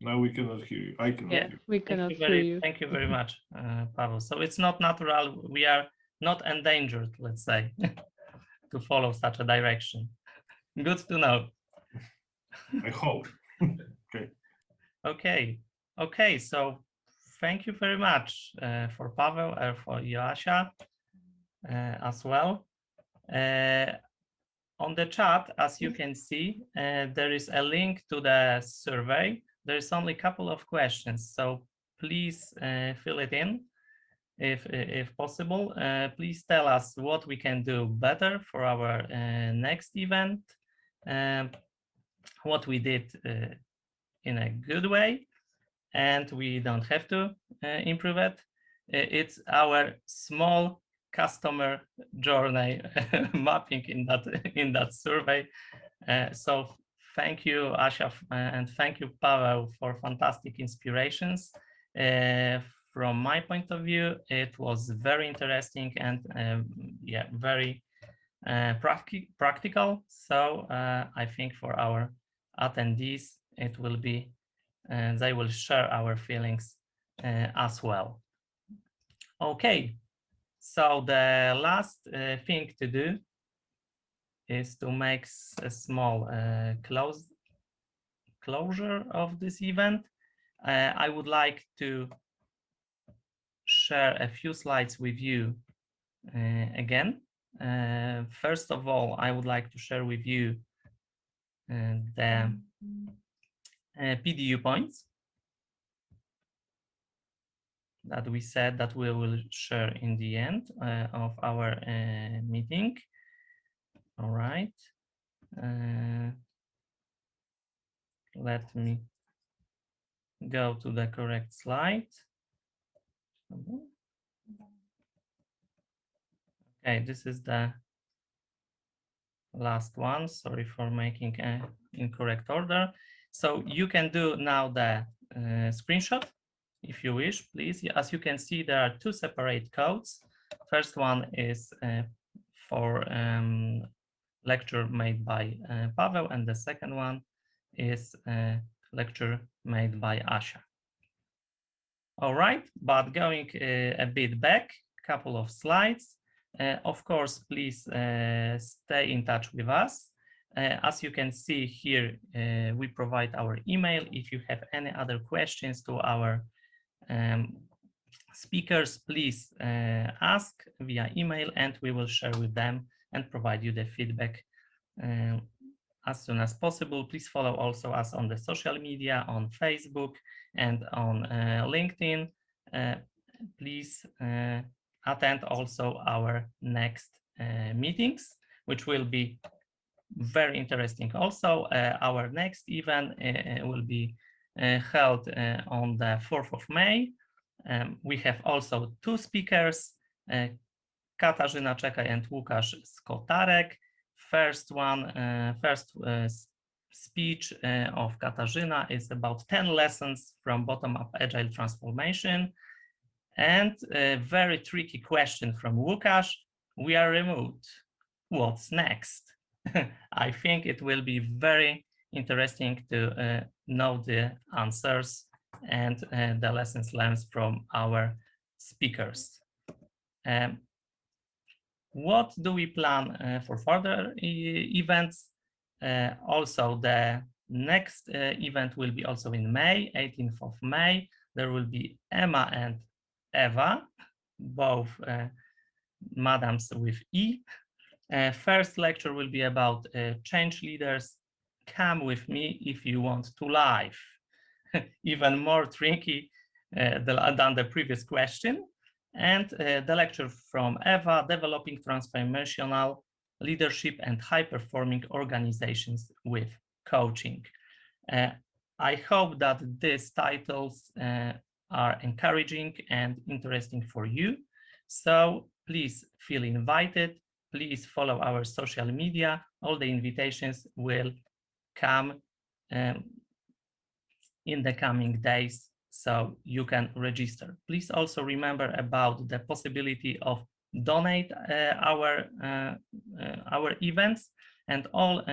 Now we cannot hear you. I cannot hear you. We cannot hear you. Thank you very much, Pavel. So it's not natural. We are not endangered, let's say, to follow such a direction. Good to know. I hope. Okay. Okay. So thank you very much for Pavel and for Joasia as well. On the chat, as you can see, there is a link to the survey. There is only a couple of questions, so please fill it in if possible. Please tell us what we can do better for our next event, what we did in a good way, and we don't have to improve it. It's our small customer journey mapping in that survey. So thank you, Asia, and thank you, Pavel, for fantastic inspirations. From my point of view, it was very interesting and yeah, very practical. So I think for our attendees, it will be, they will share our feelings as well. Okay, so the last thing to do is to make a small closure of this event. I would like to share a few slides with you again. First of all, I would like to share with you the PDU points that we said that we will share in the end of our meeting. All right. Let me go to the correct slide. Okay, this is the last one. Sorry for making an incorrect order. So you can do now the screenshot if you wish, please. As you can see, there are two separate codes. First one is for lecture made by Pavel, and the second one is a lecture made by Asia. All right, but going a bit back, a couple of slides. Of course, please stay in touch with us. As you can see here, we provide our email. If you have any other questions to our speakers, please ask via email and we will share with them and provide you the feedback as soon as possible. Please follow also us on the social media, on Facebook and on LinkedIn. Please attend also our next meetings, which will be very interesting. Also, our next event will be held on the 4th of May. We have also two speakers, Katarzyna Czekaj and Łukasz Skotarek. First speech of Katarzyna is about 10 lessons from bottom-up agile transformation. And a very tricky question from Łukasz: we are remote, what's next? I think it will be very interesting to know the answers and the lessons learned from our speakers. What do we plan for further events? Also, the next event will be also in May, 18th of May. There will be Emma and Eva, both madams with E. First lecture will be about change leaders. Come with me if you want to live. Even more tricky than the previous question. And the lecture from Eva, Developing Transformational Leadership and High-Performing Organizations with Coaching. I hope that these titles are encouraging and interesting for you. So please feel invited. Please follow our social media. All the invitations will come in the coming days, so you can register. Please also remember about the possibility of donate our events, and all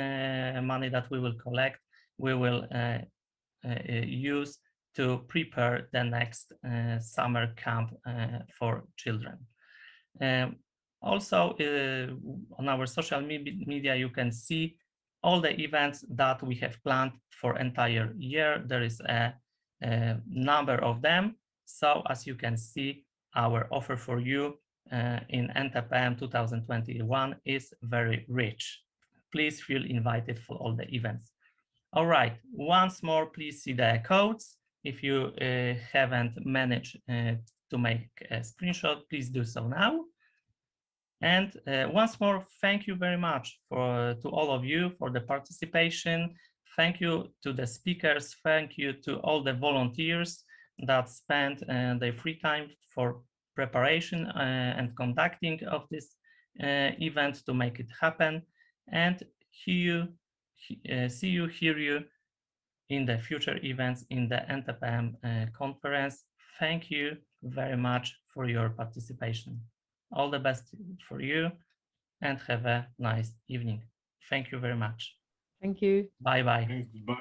money that we will collect, we will use to prepare the next summer camp for children. Also, on our social media, you can see all the events that we have planned for entire year. There is a number of them. So as you can see, our offer for you in Ntpm 2021 is very rich. Please feel invited for all the events. All right, once more, please see the codes. If you haven't managed to make a screenshot, please do so now. And once more, thank you very much to all of you for the participation. Thank you to the speakers. Thank you to all the volunteers that spent their free time for preparation and conducting of this event to make it happen. And see you, hear you in the future events in the Ntpm conference. Thank you very much for your participation. All the best for you and have a nice evening. Thank you very much. Thank you. Bye-bye. Bye.